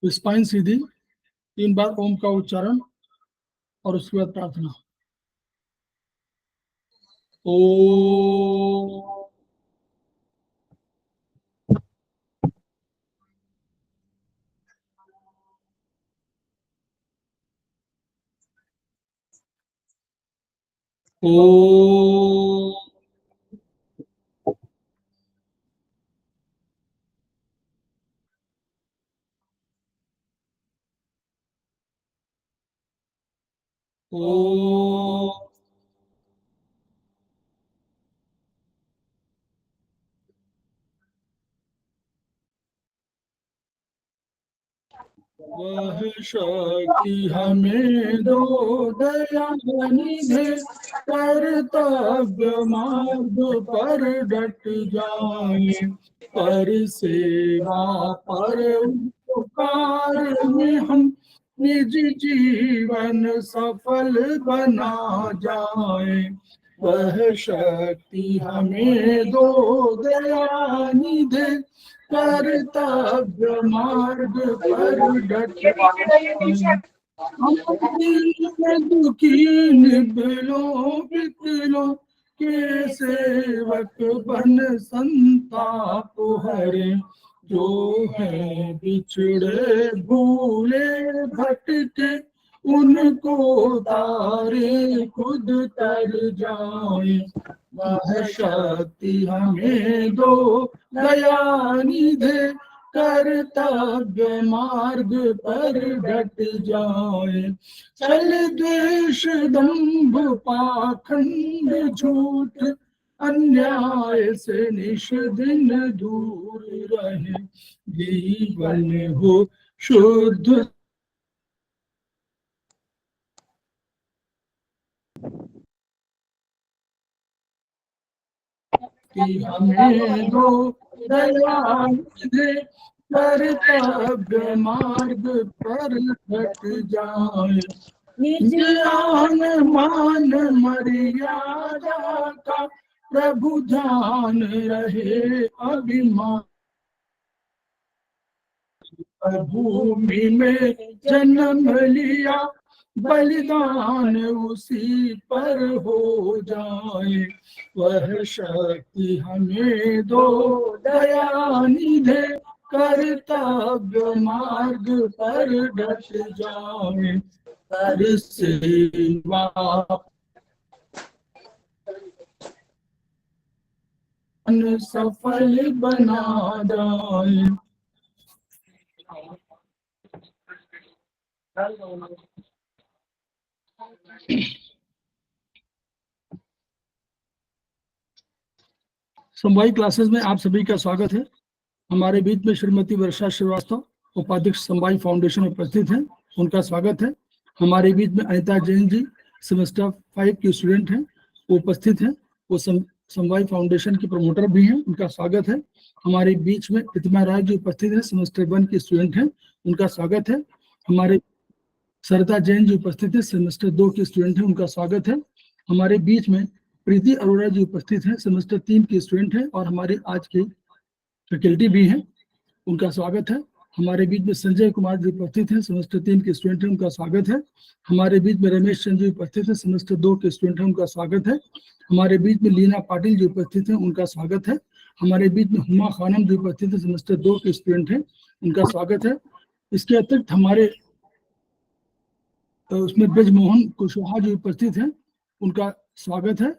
Spine सीधी, 3 बार ओम का उच्चारण और उसके बाद प्रार्थना। ओ ओ ओ वह शक्ति हमें दो दयानिधे, कर्तव्य मार्ग पर डट जाए, पर सेवा पर उपकार में हम निज जीवन सफल बना जाए। वह शक्ति हमें दो दयानिधे, कर्तव्य मार्ग पर डट हम दुखी निभलो बिकलो के सेवक बन संताप हरे, जो है बिछड़े भूले भटके उनको तारे खुद तर जाए। वह शक्ति हमें दो दयानिधे, कर्तव्य मार्ग पर डट जाए। छल द्वेष दंभ पाखंड झूठ अन्याय से निश दिन दूर रहे, जीवन हो शुद्ध कि हमें दो दयानिधे, कर्तव्य मार्ग पर डट जाए। निज आन मान मर्यादा का प्रभु ध्यान रहे अभिमान, भूमि में जन्म लिया बलिदान उसी पर हो जाए। वह शक्ति हमें दो दयानिधे, कर्तव्य मार्ग पर डट जाए, कर सेवा सफल बना जाए। समवायी क्लासेस में आप सभी का स्वागत है। हमारे बीच में श्रीमती वर्षा श्रीवास्तव, उपाध्यक्ष समवायी फाउंडेशन उपस्थित हैं, उनका स्वागत है। हमारे बीच में अनिता जैन जी सेमेस्टर 5 की स्टूडेंट हैं, वो उपस्थित हैं, वो समवायी फाउंडेशन की प्रमोटर भी हैं, उनका स्वागत है। हमारे बीच में प्रतिमा राय जी उपस्थित हैं, सेमेस्टर 1 की स्टूडेंट हैं, उनका स्वागत है। हमारे सरिता जैन जी उपस्थित है, सेमेस्टर 2 की स्टूडेंट है, उनका स्वागत है। हमारे बीच में प्रीति अरोड़ा जी उपस्थित हैं, सेमेस्टर 3 की स्टूडेंट हैं और हमारे आज के फैकल्टी भी हैं, उनका स्वागत है। हमारे बीच में संजय कुमार जी उपस्थित हैं, सेमेस्टर 3 के स्टूडेंट हैं, उनका स्वागत है। हमारे बीच में रमेश चंद्र जी उपस्थित हैं, सेमेस्टर 2 के स्टूडेंट हैं, उनका स्वागत है। हमारे बीच में लीना पाटिल जी उपस्थित हैं, उनका स्वागत है। हमारे बीच में हुमा खानम जी उपस्थित हैं, सेमेस्टर 2 के स्टूडेंट हैं, उनका स्वागत है। इसके अतिरिक्त हमारे उसमें ब्रजमोहन कुशवाहा जी उपस्थित हैं, उनका स्वागत है।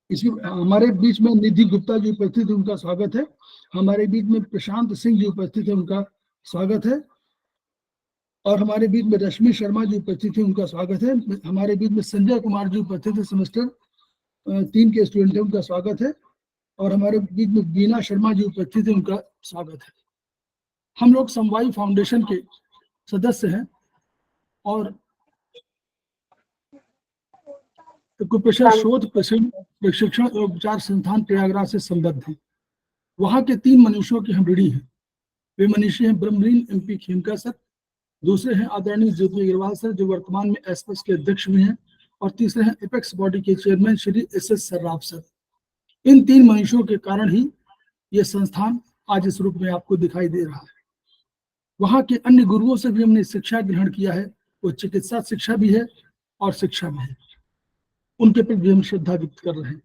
इसी हमारे बीच में निधि गुप्ता जी उपस्थित है, उनका स्वागत है। हमारे बीच में प्रशांत सिंह जी उपस्थित है, उनका स्वागत है। और हमारे बीच में रश्मि शर्मा जी उपस्थित है, उनका स्वागत है। हमारे बीच में संजय कुमार जी उपस्थित है, सेमेस्टर 3 के स्टूडेंट है, उनका स्वागत है। और हमारे बीच में बीना शर्मा जी उपस्थित है, उनका स्वागत है। हम लोग समवायी फाउंडेशन के सदस्य हैं और कुपोषण शोध प्रशिक्षण और उपचार संस्थान प्रयागराज से संबद्ध है। वहां के 3 मनुष्यों की हम ऋणी हैं। वे मनुष्य हैं ब्रह्मलीन एमपी खेमका सर, दूसरे हैं आदरणीय ज्योति अग्रवाल सर जो वर्तमान में एसपीएस के अध्यक्ष भी हैं, और तीसरे हैं एपेक्स बॉडी के chairman Shri S S Sarraf sir. इन 3 मनुष्यों के कारण ही ये संस्थान आज इस रूप में आपको दिखाई दे रहा है। वहाँ के अन्य गुरुओं से भी हमने शिक्षा ग्रहण किया है, वो चिकित्सा शिक्षा भी है और शिक्षा भी है, उनके प्रति भी हम श्रद्धा व्यक्त कर रहे हैं।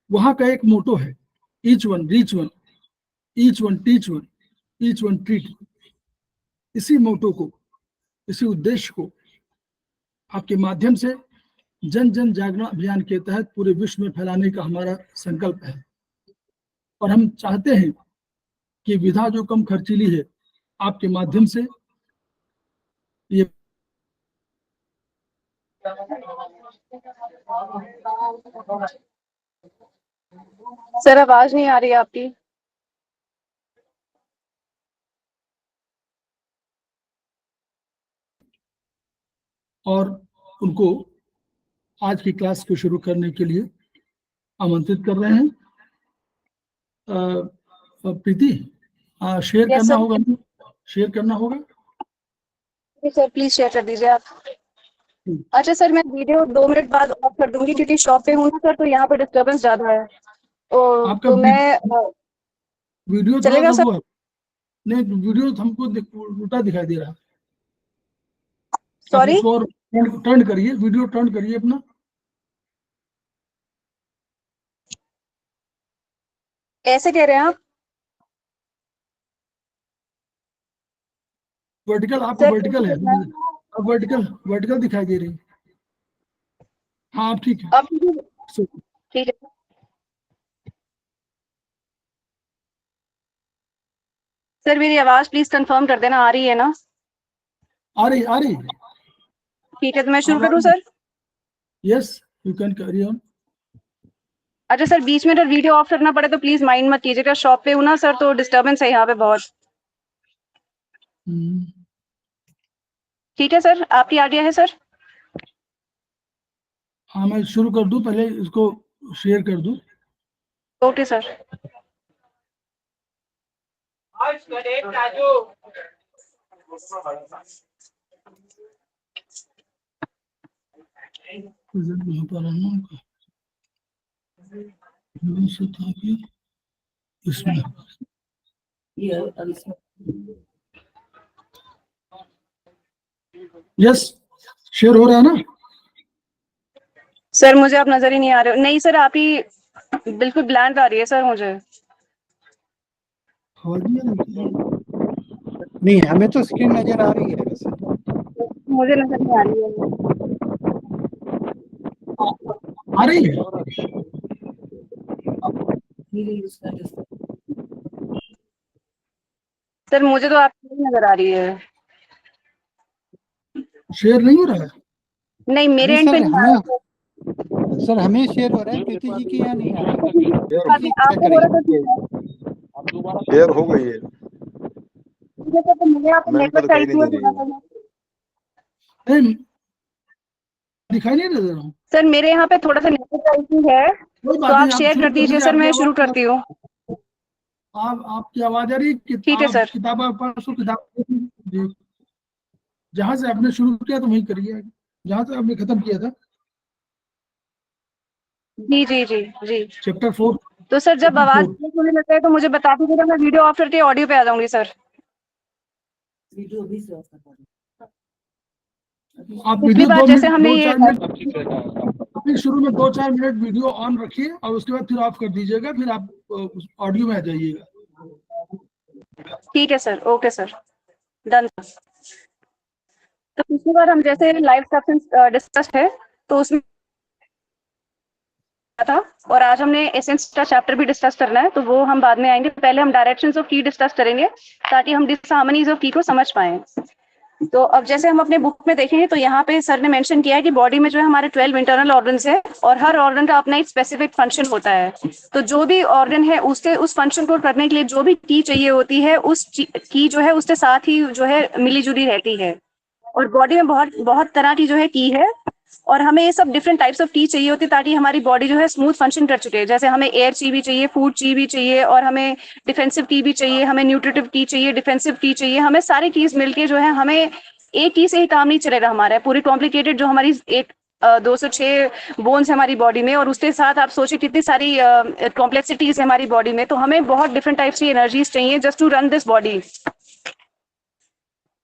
वहाँ का एक मोटो है, each one reach one, each one teach one, each one treat. इसी मोटो को, इसी उद्देश्य को आपके माध्यम से जन जन जागरण अभियान के तहत पूरे विश्व में फैलाने का हमारा संकल्प है। और हम चाहते हैं कि विधा जो कम खर्चीली है, आपके माध्यम से ये सर आवाज नहीं आ रही है आपकी। और उनको आज की क्लास को शुरू करने के लिए आमंत्रित कर रहे हैं। प्रीति, शेयर करना होगा, शेयर करना होगा। सर प्लीज शेयर कर दीजिए आप। अच्छा सर, मैं वीडियो 2 मिनट बाद ऑफ कर दूंगी क्योंकि शॉप पे हूँ ना सर, तो यहाँ पे डिस्टर्बेंस ज्यादा है। आपका तो मैं वीडियो चलेगा सर? नहीं, वीडियो हमको उल्टा दिखाई दे रहा है। सॉरी, उसको और टर्न करिए, वीडियो टर्न करिए अपना। कैसे कह रहे हैं आप? वर्टिकल, आपको वर्टिकल है, अब वर्टिकल दिखाई दे रही है। हाँ ठीक है, अब ठीक है सर। मेरी आवाज प्लीज कंफर्म कर देना, आ रही है ना? आ रही। ठीक है, तो मैं शुरू करूँ sir? Yes, you can carry on. अच्छा सर, बीच में अगर वीडियो ऑफ करना पड़े तो प्लीज माइंड मत कीजिएगा, शॉप पे हूँ ना सर, तो डिस्टर्बेंस है यहाँ पे बहुत। ठीक है सर, आपकी आइडिया है सर? हाँ, मैं शुरू कर दूं, पहले इसको शेयर कर दूं। Okay sir. यहाँ पर इसमें यस, शेयर हो रहा है ना सर? मुझे आप नजर ही नहीं आ रहे हो। नहीं सर, आप ही बिल्कुल ब्लैंक आ रही है सर मुझे। नहीं, हमें तो स्क्रीन नजर आ रही है वैसे। मुझे नजर नहीं आ रही है। आ रही है। सर मुझे तो आपकी नजर आ रही है। शेयर नहीं हो रहा है? नहीं, मेरे एंड पे नहीं आ रहा है। सर हमें शेयर हो रहा है, प्रीति जी की यहाँ नहीं आ रहा है। अभी आपको हो रहा था ठीक है। शेयर हो गई है, तो मुझे आप मैम को नेटवर्क दिखाई नहीं इशू दे रही है। नहीं, दिखाई नहीं दे रहा हूँ सर। मेरे यहाँ पे थोड़ा सा नेटवर्क इशू है, कोई तो बात आप नहीं, शेयर शुरू कर दीजिए सर, मैं शुरू करती हूँ। आपकी आवाज आ रही है। ठीक है सर। किताब किताब जहां से आपने शुरू किया तो वहीं करिए, जहां से आपने खत्म किया था। जी जी जी जी। चैप्टर 4। तो सर जब आवाज होने लगता है तो मुझे बता दीजिएगा, मैं वीडियो ऑफ करके ऑडियो पे आ जाऊंगी सर। आप पिछली वीडियो बार जैसे हमने ये अपने शुरू में 2-4 मिनट वीडियो ऑन रखिए और उसके बाद फिर ऑफ कर दीजिएगा, फिर आप ऑडियो में आ जाइएगा। ठीक है सर, ओके सर, डन। तो पिछली बार हम जैसे लाइव सब्सटेंस डिस्कस है तो उसमें था, और आज हमने एसेंस का चैप्टर भी डिस्कस करना है, तो वो हम बाद में आएंगे। पहले हम डायरेक्शंस ऑफ की डिस्कस करेंगे ताकि हम डिसहार्मनीज ऑफ की को समझ पाए। तो अब जैसे हम अपने बुक में देखेंगे तो यहाँ पे सर ने मेंशन किया है कि बॉडी में जो है हमारे 12 इंटरनल ऑर्गन्स है और हर ऑर्गन का अपना एक स्पेसिफिक फंक्शन होता है। तो जो भी ऑर्गन है उसके उस फंक्शन को करने के लिए जो भी की चाहिए होती है, उस की जो है उसके साथ ही जो है मिली जुली रहती है। और बॉडी में बहुत बहुत तरह की जो है की है, और हमें ये सब डिफरेंट टाइप्स ऑफ टी चाहिए होती है ताकि हमारी बॉडी जो है स्मूथ फंक्शन कर चुके। जैसे हमें एयर ची भी चाहिए, फूड ची भी चाहिए, और हमें डिफेंसिव टी भी चाहिए, हमें न्यूट्रिटिव टी चाहिए, डिफेंसिव टी चाहिए। हमें सारी चीज मिलके जो है, हमें एक टी से ही काम नहीं चलेगा हमारा, पूरी कॉम्प्लिकेटेड जो हमारी एक 206 बोन्स हमारी बॉडी में, और उसके साथ आप सोचिए कितनी सारी कॉम्प्लेक्सिटीज है हमारी बॉडी में, तो हमें बहुत डिफरेंट टाइप्स की एनर्जीज चाहिए just to run this body.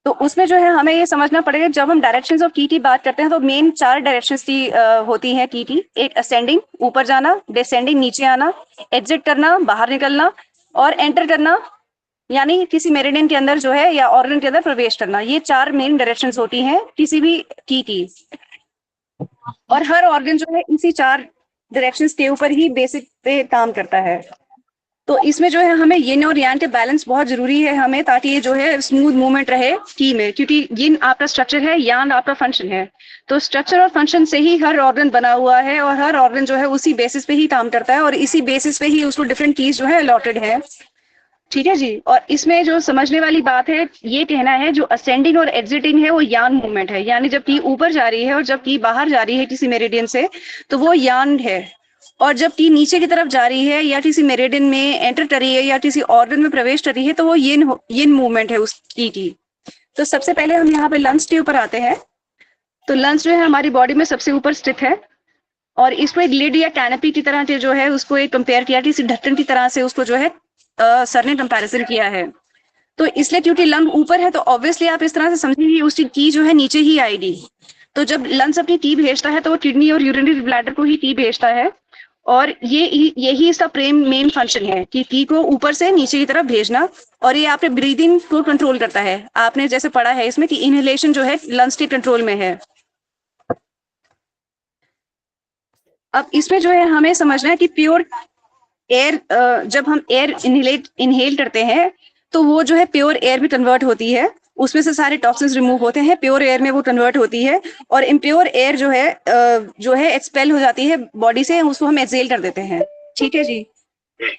तो उसमें जो है हमें ये समझना पड़ेगा, जब हम डायरेक्शंस ऑफ की बात करते हैं तो मेन 4 डायरेक्शंस की होती हैं की। एक असेंडिंग ऊपर जाना, डिसेंडिंग नीचे आना, एग्जिट करना बाहर निकलना, और एंटर करना यानी किसी मेरिडियन के अंदर जो है या ऑर्गन के अंदर प्रवेश करना। ये 4 मेन डायरेक्शंस होती हैं किसी भी की। और हर ऑर्गन जो है इसी 4 डायरेक्शंस के ऊपर ही बेसिक पे काम करता है। तो इसमें जो है हमें यिन और यांग के बैलेंस बहुत जरूरी है हमें, ताकि ये जो है स्मूथ मूवमेंट रहे की में, क्योंकि यिन आपका स्ट्रक्चर है, यांग आपका फंक्शन है। तो स्ट्रक्चर और फंक्शन से ही हर ऑर्गन बना हुआ है, और हर ऑर्गन जो है उसी बेसिस पे ही काम करता है, और इसी बेसिस पे ही उसको डिफरेंट कीज जो है अलॉटेड है। ठीक है जी। और इसमें जो समझने वाली बात है, ये कहना है जो असेंडिंग और एग्जिटिंग है वो यांग मूवमेंट है, यानी जब की ऊपर जा रही है और जब की बाहर जा रही है किसी मेरिडियन से, तो वो यांग है। और जब की नीचे की तरफ जा रही है या किसी मेरिडियन में एंटर कर रही है या किसी ऑर्गन में प्रवेश कर रही है, तो वो यिन मूवमेंट है उस की। तो सबसे पहले हम यहाँ पे लंग्स के ऊपर आते हैं। तो लंग्स जो है हमारी बॉडी में सबसे ऊपर स्थित है, और इसको एक लिड या कैनपी की तरह के जो है उसको एक कंपेयर किया, किसी ढक्कन की तरह से उसको जो है सर ने कंपैरिजन किया है। तो इसलिए क्योंकि लंग ऊपर है तो ऑब्वियसली आप इस तरह से समझिए उसकी की जो है नीचे ही आएगी। तो जब लंग्स अपनी टी भेजता है तो वो किडनी और यूरिनरी ब्लैडर को ही टी भेजता है, और यही इसका मेन फंक्शन है कि की को ऊपर से नीचे की तरफ भेजना, और ये आपने ब्रीदिंग को कंट्रोल करता है। आपने जैसे पढ़ा है इसमें कि इनहेलेशन जो है लंग्स के कंट्रोल में है। अब इसमें जो है हमें समझना है कि प्योर एयर, जब हम एयर इनहेल करते हैं तो वो जो है प्योर एयर में कन्वर्ट होती है, उसमें से सारे टॉक्सिन्स रिमूव होते हैं, प्योर एयर में वो कन्वर्ट होती है, और इम्प्योर एयर जो है एक्सपेल हो जाती है बॉडी से, उसको हम एक्सेल कर देते हैं। ठीक है जी। ठीक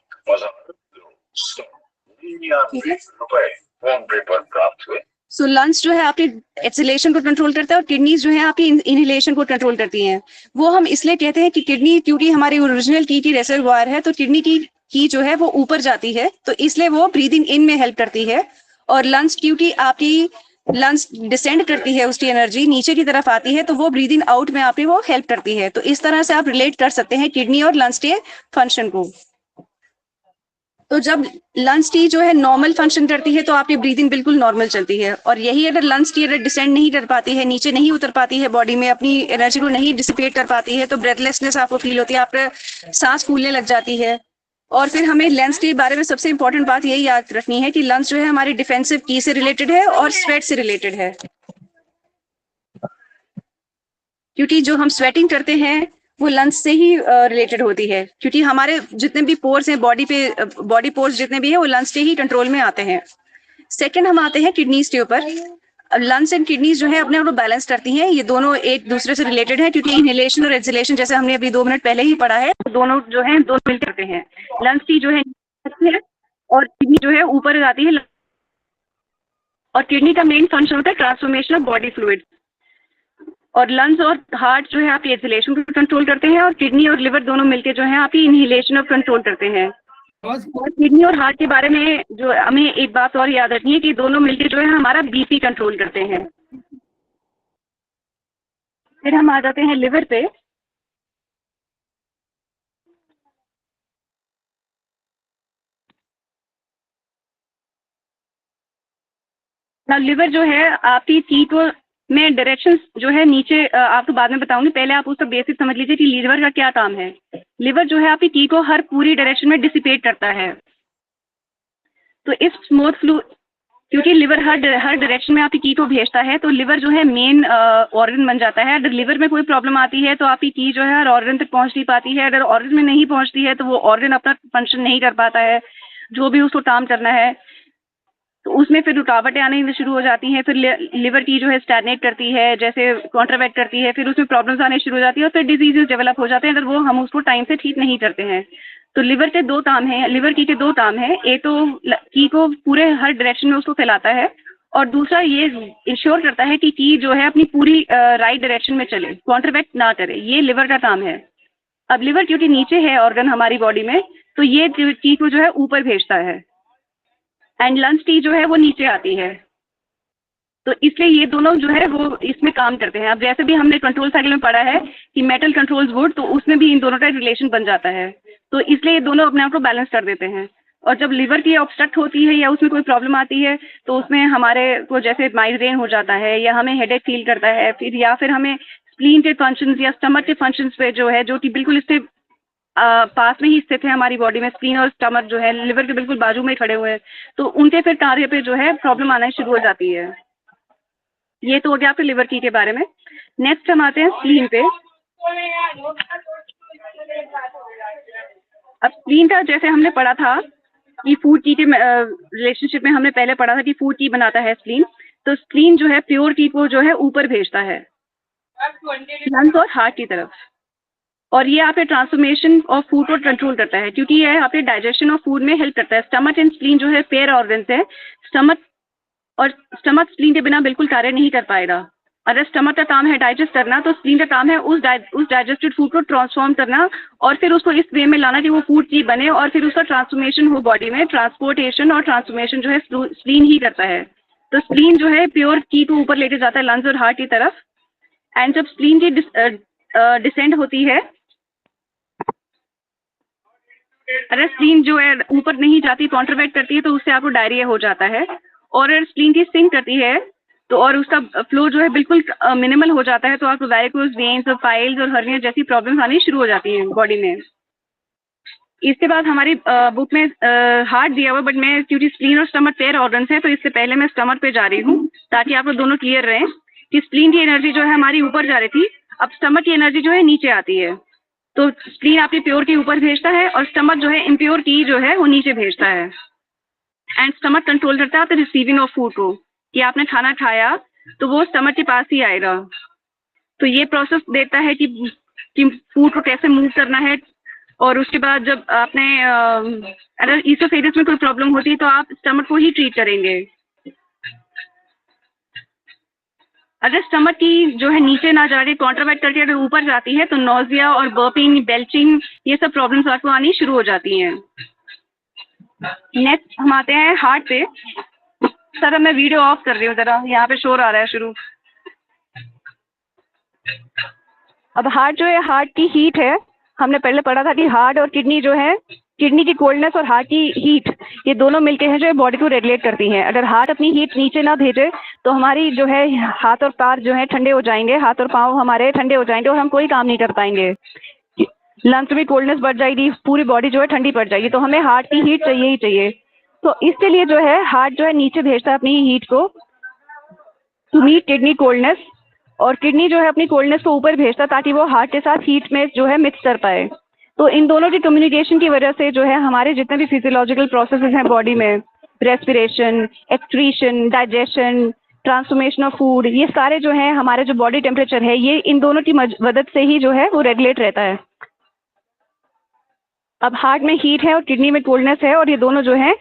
है। सो लंग्स जो है आपकी एक्सेलेशन को कंट्रोल करता है, और किडनीज जो है आपकी इनहेलेशन को कंट्रोल करती हैं। वो हम इसलिए कहते हैं कि किडनी, क्योंकि हमारी ओरिजिनल की रेजर्वोयर है, तो किडनी की जो है वो ऊपर जाती है, तो इसलिए वो ब्रीदिंग इन में हेल्प करती है। और लंग्स, क्योंकि आपकी लंग्स डिसेंड करती है, उसकी एनर्जी नीचे की तरफ आती है, तो वो ब्रीदिंग आउट में आपकी वो हेल्प करती है। तो इस तरह से आप रिलेट कर सकते हैं किडनी और लंग्स के फंक्शन को। तो जब लंग्स टी जो है नॉर्मल फंक्शन करती है तो आपकी ब्रीदिंग बिल्कुल नॉर्मल चलती है, और यही अगर लंग्स टी अगर डिसेंड नहीं कर पाती है, नीचे नहीं उतर पाती है बॉडी में, अपनी एनर्जी को नहीं डिसिपेट कर पाती है, तो ब्रेथलेसनेस आपको फील होती है, आपका सांस फूलने लग जाती है। और फिर हमें लंग्स के बारे में सबसे इंपॉर्टेंट बात यही याद रखनी है कि लंग्स जो है हमारी डिफेंसिव की से रिलेटेड है और स्वेट से रिलेटेड है, क्योंकि जो हम स्वेटिंग करते हैं वो लंग्स से ही रिलेटेड होती है, क्योंकि हमारे जितने भी पोर्स हैं बॉडी पोर्स जितने भी हैं वो लंग्स के ही कंट्रोल में आते हैं। सेकंड हम आते हैं किडनीज के ऊपर। लंग्स एंड किडनीज जो है अपने आप को बैलेंस करती हैं, ये दोनों एक दूसरे से रिलेटेड है, क्योंकि इनहेलेशन और एक्सहेलेशन जैसे हमने अभी 2 मिनट पहले ही पढ़ा है, तो दोनों जो है दो मिल करते हैं। लंग्स की जो है और किडनी जो है ऊपर जाती है, और किडनी का मेन फंक्शन होता है ट्रांसफॉर्मेशन ऑफ बॉडी फ्लूइड, और लंग्स और हार्ट जो है आपकी एक्सहेलेशन को कंट्रोल करते हैं, और किडनी और लिवर दोनों मिलकर जो है आपकी इनहेलेशन और कंट्रोल करते हैं। और किडनी और हार्ट के बारे में जो हमें एक बात और याद रखनी है कि दोनों मिलकर जो है हमारा बीपी कंट्रोल करते हैं। फिर हम आ जाते हैं लिवर पे। ना लिवर जो है आपकी की को मैं डायरेक्शंस जो है नीचे आपको बाद में बताऊंगी, पहले आप उसका बेसिक समझ लीजिए कि लीवर का क्या काम है। लिवर जो है आपकी की को हर पूरी डायरेक्शन में डिसिपेट करता है। तो इस स्मूथ फ्लू, क्योंकि लिवर हर डायरेक्शन में आपकी की को भेजता है, तो लिवर जो है मेन ऑर्गन बन जाता है। अगर लिवर में कोई प्रॉब्लम आती है तो आपकी की जो है हर ऑर्गन तक पहुंच नहीं पाती है। अगर ऑर्गन में नहीं पहुंचती है तो वो ऑर्गन अपना फंक्शन नहीं कर पाता है, जो भी उसको काम करना है, तो उसमें फिर रुकावटें आने शुरू हो जाती हैं। फिर लिवर की जो है स्टैग्नेट करती है, जैसे कॉन्ट्रावैक्ट करती है, फिर उसमें प्रॉब्लम्स आने शुरू हो जाती है, और फिर डिजीजेस डेवलप हो जाते हैं अगर वो हम उसको टाइम से ठीक नहीं करते हैं। तो लिवर के 2 काम हैं, लिवर की के 2 काम हैं। एक तो की को पूरे हर डायरेक्शन में उसको फैलाता है, और दूसरा ये इंश्योर करता है कि की जो है अपनी पूरी राइट डायरेक्शन में चले, कॉन्ट्रावैक्ट ना करे। ये लिवर का काम है। अब लिवर क्योंकि नीचे है ऑर्गन हमारी बॉडी में, तो ये की को जो है ऊपर भेजता है, एंड लंग्स टी जो है वो नीचे आती है। तो इसलिए ये दोनों जो है वो इसमें काम करते हैं। अब जैसे भी हमने कंट्रोल साइकिल में पढ़ा है कि मेटल कंट्रोल्स वुड, तो उसमें भी इन दोनों का रिलेशन बन जाता है। तो इसलिए ये दोनों अपने आप को बैलेंस कर देते हैं। और जब लिवर की ऑब्स्ट्रक्ट होती है या उसमें कोई प्रॉब्लम आती है तो उसमें हमारे को जैसे माइग्रेन हो जाता है या हमें हेडेक फील करता है, फिर या फिर हमें स्प्लीन के फंक्शंस या स्टमक के फंक्शंस पे जो है, जो कि बिल्कुल इससे पास में ही स्थित है हमारी बॉडी में, स्प्लीन और स्टमक जो है लिवर के बिल्कुल बाजू में खड़े हुए हैं, तो उनके फिर कार्य पे जो है प्रॉब्लम आना शुरू हो जाती है। ये तो हो गया आपके लिवर की के बारे में। नेक्स्ट हम आते हैं स्प्लीन पे। अब स्प्लीन का जैसे हमने पढ़ा था कि फूड की के रिलेशनशिप में हमने पहले पढ़ा था कि फूड की बनाता है स्प्लीन। तो स्प्लीन जो है प्योर की को जो है ऊपर भेजता है लंग्स और हार्ट की तरफ, और ये आपके ट्रांसफॉर्मेशन ऑफ फूड को कंट्रोल करता है, क्योंकि ये आपके डाइजेशन ऑफ फूड में हेल्प करता है। स्टमक एंड स्प्लीन जो है पेयर ऑर्गन्स है। स्टमक स्प्लीन के बिना बिल्कुल कार्य नहीं कर पाएगा। अगर स्टमक का काम है डाइजेस्ट करना, तो स्प्लीन का काम है उस डाइजेस्टेड फूड को ट्रांसफॉर्म करना और फिर उसको इस वे में लाना कि वो फूड की बने और फिर उसका ट्रांसफॉर्मेशन हो बॉडी में। ट्रांसपोर्टेशन और ट्रांसफॉर्मेशन जो है स्प्लीन ही करता है। तो स्प्लीन जो है प्योर की को ऊपर लेके जाता है लंग्स और हार्ट की तरफ। एंड जब स्प्लीन की डिसेंड होती है, अगर स्प्लीन जो है ऊपर नहीं जाती, कॉन्ट्रवैक्ट करती है, तो उससे आपको डायरिया हो जाता है। और अगर स्प्लीन की सिंक करती है तो और उसका फ्लो जो है बिल्कुल मिनिमल हो जाता है, तो आपको वैरिकोज वेन्स और पाइल्स और हर्निया जैसी प्रॉब्लम्स आनी शुरू हो जाती हैं बॉडी में। इसके बाद हमारी बुक में हार्ट दिया हुआ, बट मैं क्योंकि स्प्लीन और स्टमक पेयर ऑर्गन्स है, तो इससे पहले मैं स्टमक पे जा रही हूँ ताकि आपको दोनों क्लियर रहे कि स्प्लीन की एनर्जी जो है हमारी ऊपर जा रही थी, अब स्टमक की एनर्जी जो है नीचे आती है। तो स्प्लीन आपकी प्योर की ऊपर भेजता है और स्टमक जो है इम्प्योर की जो है वो नीचे भेजता है। एंड स्टमक कंट्रोल करता है रिसीविंग ऑफ फूड को, कि आपने खाना खाया तो वो स्टमक के पास ही आएगा। तो ये प्रोसेस देखता है कि फूड को कैसे मूव करना है। और उसके बाद जब आपने अगर ईसोफेगस में कोई प्रॉब्लम होती है तो आप स्टमक को ही ट्रीट करेंगे। अगर स्टमक की जो है नीचे ना जा रही, कॉन्ट्रवैक्ट करके अगर ऊपर जाती है, तो नोजिया और बर्पिंग, बेल्चिंग, ये सब प्रॉब्लम्स आपको आनी शुरू हो जाती हैं। नेक्स्ट हम आते हैं हार्ट पे। सर अब मैं वीडियो ऑफ कर रही हूँ, जरा यहाँ पे शोर आ रहा है शुरू। अब हार्ट जो है, हार्ट की हीट है। हमने पहले पढ़ा था कि हार्ट और किडनी जो है, किडनी की कोल्डनेस और हार्ट की हीट, ये दोनों मिलके हैं जो है बॉडी को रेगुलेट करती हैं। अगर हार्ट अपनी हीट नीचे ना भेजे तो हमारी जो है हाथ और पैर जो है ठंडे हो जाएंगे, हाथ और पाँव हमारे ठंडे हो जाएंगे और हम कोई काम नहीं कर पाएंगे। लंग्स में कोल्डनेस बढ़ जाएगी, पूरी बॉडी जो है ठंडी पड़ जाएगी। तो हमें हार्ट की हीट चाहिए ही चाहिए। तो इसके लिए जो है हार्ट जो है नीचे भेजता है अपनी हीट को टू मीट किडनी कोल्डनेस, और किडनी जो है अपनी कोल्डनेस को ऊपर भेजता ताकि वो हार्ट के साथ हीट में जो है मिक्स कर पाए। तो इन दोनों की कम्युनिकेशन की वजह से जो है हमारे जितने भी फिजियोलॉजिकल प्रोसेसेस हैं बॉडी में, respiration, excretion, digestion, transformation of food, ये सारे जो है हमारे जो बॉडी टेम्परेचर है, ये इन दोनों की मदद से ही जो है वो रेगुलेट रहता है। अब हार्ट में हीट है और किडनी में कोल्डनेस है, और ये दोनों जो है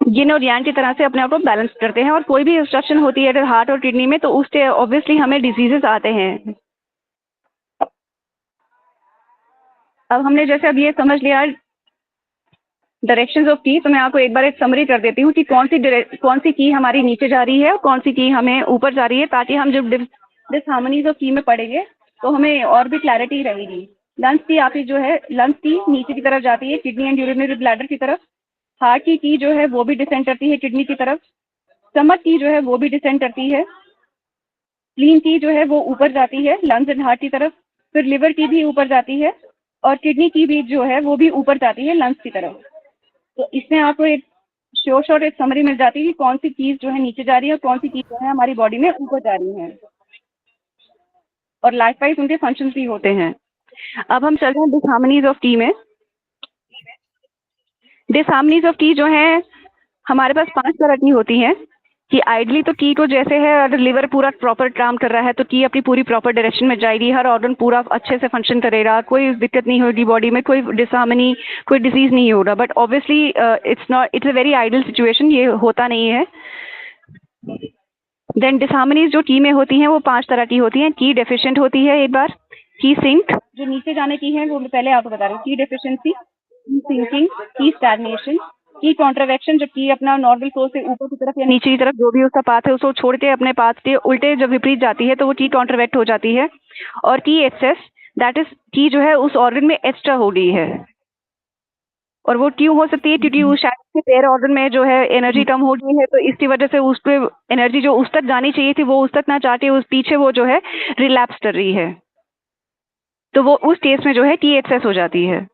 यिन और यांग की तरह से अपने आप को बैलेंस करते हैं। और कोई भी इंस्ट्रक्शन होती है अगर हार्ट और किडनी में, तो उससे ऑब्वियसली हमें डिजीजेस आते हैं। अब हमने जैसे अब ये समझ लिया डायरेक्शंस ऑफ की, तो मैं आपको एक बार एक समरी कर देती हूँ कि कौन सी की हमारी नीचे जा रही है और कौन सी की हमें ऊपर जा रही है, ताकि हम जब डिसहार्मनीज ऑफ की में पढ़ेंगे तो हमें और भी क्लैरिटी रहेगी। लंग्स की आपकी जो है, लंग्स की नीचे की तरफ जाती है, किडनी एंड यूरिनरी ब्लैडर की तरफ। हार्ट की जो है वो भी डिसेंड करती है किडनी की तरफ। स्टमक की जो है वो भी डिसेंड करती है। स्प्लीन की जो है वो ऊपर जाती है लंग्स एंड हार्ट की तरफ। फिर लिवर की भी ऊपर जाती है, और किडनी की भी जो है वो भी ऊपर जाती है लंग्स की तरफ। तो इसमें आपको एक शॉर्ट एक समरी मिल जाती है कि कौन सी चीज जो है नीचे जा रही है और कौन सी चीज जो है हमारी बॉडी में ऊपर जा रही है, और लाइफ वाइज उनके फंक्शंस भी होते हैं। अब हम चल रहे हैं डिसहार्मनीज ऑफ की में। डिसहार्मनीज ऑफ की जो है हमारे पास 5 तरह की होती हैं। कि आइडली तो की को जैसे है, अगर लिवर पूरा प्रॉपर काम कर रहा है तो की अपनी पूरी प्रॉपर डायरेक्शन में जाएगी, हर ऑर्गन पूरा अच्छे से फंक्शन करेगा, कोई दिक्कत नहीं होगी बॉडी में, कोई डिसहार्मनी, कोई डिजीज नहीं होगा। But obviously it's a very ideal situation, ये होता नहीं है। देन डिसहार्मनीज जो की में होती हैं वो 5 तरह की होती हैं। की डेफिशिएंट होती है, एक बार की सिंक जो नीचे जाने की है वो पहले आपको बता रही हूँ। की डेफिशिएंसी, की सिंकिंग, की स्टैग्नेशन, की कॉन्ट्रावेक्शन, जब की अपना नॉर्मल फ्लो से ऊपर की तरफ या नीचे की तरफ जो भी उसका पाथ है उसको छोड़ के अपने पाथ के उल्टे जब विपरीत जाती है तो वो की कॉन्ट्रावेक्ट हो जाती है। और की एक्सेस, दैट इज की जो है उस ऑर्गन में एक्स्ट्रा हो रही है। और वो क्यों हो सकती है? क्योंकि उस शायद के पैर ऑर्गन में जो है एनर्जी कम हो गई है, तो इसकी वजह से उस पे एनर्जी जो उस तक जानी चाहिए थी वो उस तक ना चाहते उस पीछे वो जो है रिलैप्स कर रही है, तो वो उस केस में जो है टी एक्सेस हो जाती है।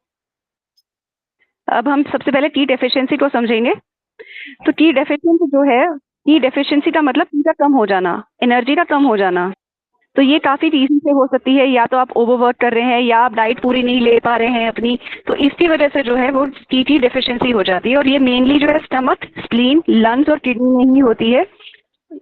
अब हम सबसे पहले टी डेफिशिएंसी को समझेंगे। तो टी डेफिशिएंसी जो है, टी डेफिशिएंसी का मतलब टी का कम हो जाना, एनर्जी का कम हो जाना। तो ये काफ़ी रीज़न से हो सकती है, या तो आप ओवरवर्क कर रहे हैं या आप डाइट पूरी नहीं ले पा रहे हैं अपनी, तो इसकी वजह से जो है वो टी डेफिशिएंसी हो जाती है। और ये मेनली जो है स्टमक, स्प्लीन, लंग्स और किडनी में ही होती है,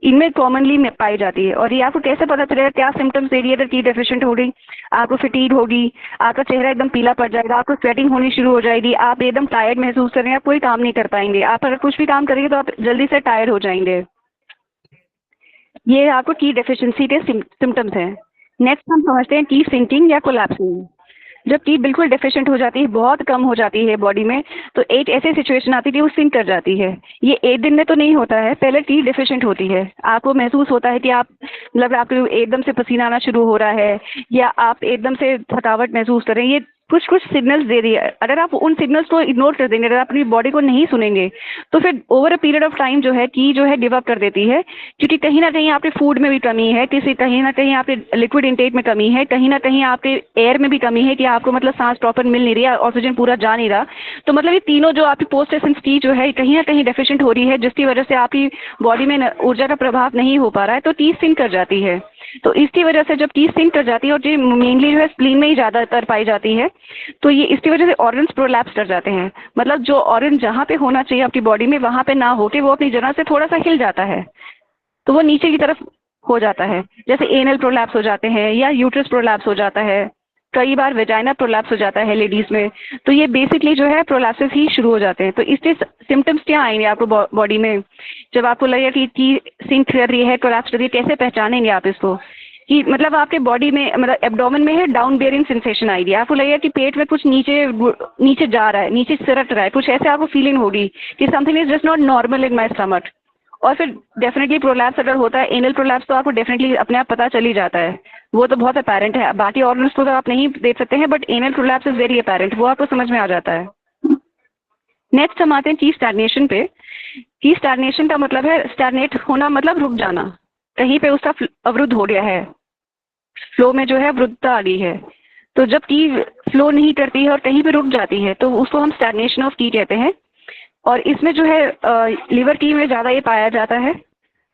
इनमें कॉमनली पाई जाती है। और ये आपको कैसे पता चलेगा क्या सिम्टम्स दे रही है? अगर टी डेफिशिएंट हो गई, आपको फटीग होगी, आपका चेहरा एकदम पीला पड़ जाएगा, आपको स्वेटिंग होनी शुरू हो जाएगी, आप एकदम टायर्ड महसूस करेंगे, आप कोई काम नहीं कर पाएंगे, आप अगर कुछ भी काम करेंगे तो आप जल्दी से टायर्ड हो जाएंगे। ये आपको टी डेफिशिएंसी के सिम्टम्स हैं। नेक्स्ट हम समझते हैं टी सिंकिंग या कोलैप्सिंग। जब टी बिल्कुल डेफिशिएंट हो जाती है, बहुत कम हो जाती है बॉडी में, तो एक ऐसी सिचुएशन आती है वो सिंक कर जाती है। ये एक दिन में तो नहीं होता है, पहले टी डेफिशिएंट होती है, आपको महसूस होता है कि आप मतलब आपको एकदम से पसीना आना शुरू हो रहा है या आप एकदम से थकावट महसूस कर रहे हैं। ये कुछ कुछ सिग्नल्स दे रही है। अगर आप उन सिग्नल्स को इग्नोर कर देंगे, अगर आप अपनी बॉडी को नहीं सुनेंगे, तो फिर over a period of time जो है टी जो है गिव अप कर देती है, क्योंकि कहीं ना कहीं आपके फूड में भी कमी है, कहीं ना कहीं आपके लिक्विड इंटेक में कमी है, कहीं ना कहीं आपके एयर में भी कमी है कि आपको मतलब सांस प्रॉपर मिल नहीं रही है, ऑक्सीजन पूरा जा नहीं रहा। तो मतलब ये तीनों जो आपकी पोस्ट एसेंस टी जो है कहीं ना कहीं डेफिशिएंट हो रही है, जिसकी वजह से आपकी बॉडी में ऊर्जा का प्रभाव नहीं हो पा रहा है, तो टी सिंक कर जाती है। तो इसकी वजह से जब टी सिंक कर जाती है, और ये मेनली जो है स्प्लीन में ही ज़्यादातर पाई जाती है, तो ये इसकी वजह से ऑर्गन्स प्रोलैप्स कर जाते हैं। मतलब जो ऑर्गन जहाँ पे होना चाहिए आपकी बॉडी में वहाँ पे ना होके वो अपनी जगह से थोड़ा सा हिल जाता है, तो वो नीचे की तरफ हो जाता है। जैसे एनल प्रोलैप्स हो जाते हैं या यूट्रस प्रोलैप्स हो जाता है, कई बार वेजाइना प्रोलैप्स हो जाता है लेडीज़ में। तो ये बेसिकली जो है प्रोलैप्सिस ही शुरू हो जाते हैं। तो इसके सिम्टम्स क्या आएंगे आपको बॉडी में? जब आपको लगेगा कि सिंक कर रही है, प्रोलैप्स कर रही है, कैसे पहचानेंगे आप इसको? कि मतलब आपके बॉडी में मतलब एब्डोमेन में है डाउन बेयरिंग सेंसेशन आएगी, आपको लगेगा कि पेट में कुछ नीचे जा रहा है, नीचे सिरक रहा है, कुछ ऐसे आपको फीलिंग होगी कि something is just not normal in my stomach. और फिर डेफिनेटली प्रोलैप्स अगर होता है, एनल प्रोलैप्स, तो आपको डेफिनेटली अपने आप पता चल ही जाता है, वो तो बहुत अपेरेंट है। बाकी ऑर्गन्स को तो आप नहीं देख सकते हैं, but anal prolapse is very apparent, वो आपको समझ में आ जाता है। नेक्स्ट हम आते हैं टी स्टैग्नेशन पे। टी स्टैग्नेशन का मतलब है स्टैग्नेट होना, मतलब रुक जाना, कहीं पे उसका अवरुद्ध हो गया है, फ्लो में जो है अवरुद्धता आ गई है। तो जब टी फ्लो नहीं करती है और कहीं पे रुक जाती है तो उसको हम स्टैग्नेशन ऑफ टी कहते हैं। और इसमें जो है लिवर टी में ज़्यादा ये पाया जाता है।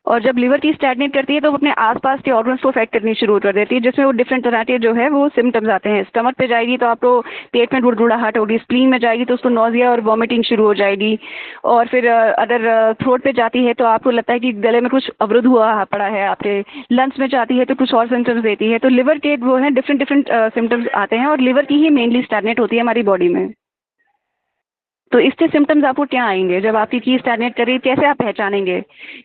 और जब लिवर टी स्टैग्नेट करती है तो वो अपने आसपास के ऑर्गन्स को अफेक्ट करनी शुरू कर देती है, जिसमें वो डिफरेंट तरह के जो है वो सिम्टम्स आते हैं। स्टमक पे जाएगी तो आपको पेट में गुड़गुड़ाहट होगी, स्प्लीन में जाएगी तो उसको नोजिया और वॉमिटिंग शुरू हो जाएगी, और फिर अगर थ्रोट पे जाती है तो आपको लगता है कि गले में कुछ अवरुद्ध हुआ पड़ा है, आपके लंग्स में जाती है तो कुछ और सिम्टम्स देती है। तो लिवर के वो हैं डिफरेंट सिम्टम्स आते हैं, और लिवर की ही मेनली स्टैग्नेट होती है हमारी बॉडी में। तो इसके सिम्टम्स आपको क्या आएंगे जब आपकी की स्टैग्नेट करें? कैसे आप पहचानेंगे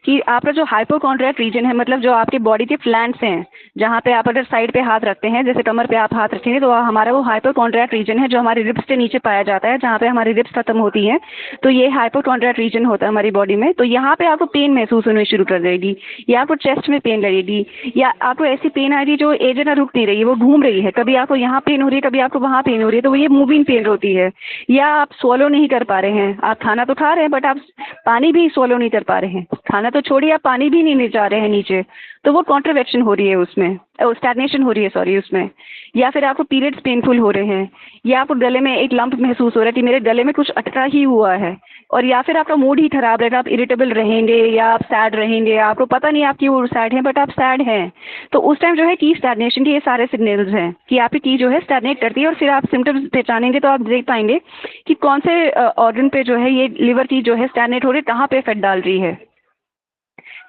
कि आपका जो हाइपोकॉन्ड्रियाक रीजन है, मतलब जो आपके बॉडी के फ्लैंक्स हैं, जहाँ पे आप अगर साइड पे हाथ रखते हैं, जैसे कमर पे आप हाथ रखेंगे, तो हमारा वो हाइपोकॉन्ड्रियाक रीजन है जो हमारी रिब्स के नीचे पाया जाता है, जहाँ पे हमारी रिब्स खत्म होती हैं। तो ये हाइपोकॉन्ड्रियाक रीजन होता है हमारी बॉडी में। तो यहाँ पे आपको पेन महसूस होनी शुरू कर देगी, या आपको चेस्ट में पेन लगेगी, या आपको ऐसी पेन आ रही जो एक जगह रुक नहीं रही है, वो घूम रही है, कभी आपको यहाँ पेन हो रही है, कभी आपको वहाँ पेन हो रही है, तो वो ये मूविंग पेन होती है। या आप स्वॉलो नहीं कर पा रहे हैं, आप खाना तो खा रहे हैं बट आप पानी भी स्वॉलो नहीं कर पा रहे हैं, खाना तो छोड़िए आप पानी भी नहीं ले जा रहे हैं नीचे, तो वो कॉन्ट्रावेक्शन हो रही है उसमें, स्टैग्नेशन हो रही है सॉरी उसमें। या फिर आपको पीरियड्स पेनफुल हो रहे हैं, या आपको गले में एक लंप महसूस हो रहा है कि मेरे गले में कुछ अटका ही हुआ है, और या फिर आपका मूड ही खराब रहेगा, आप इरिटेबल रहेंगे या आप सैड रहेंगे, आपको पता नहीं आप क्यों सैड हैं बट आप सैड हैं। तो उस टाइम जो है टी स्टैग्नेशन के ये सारे सिग्नल्स हैं कि आपकी टी जो है स्टैग्नेट करती है। और फिर आप सिम्टम्स पहचानेंगे तो आप देख पाएंगे कि कौन से ऑर्गन पे जो है ये लिवर की जो है स्टैग्नेट हो रही है, कहाँ पे इफेक्ट डाल रही है।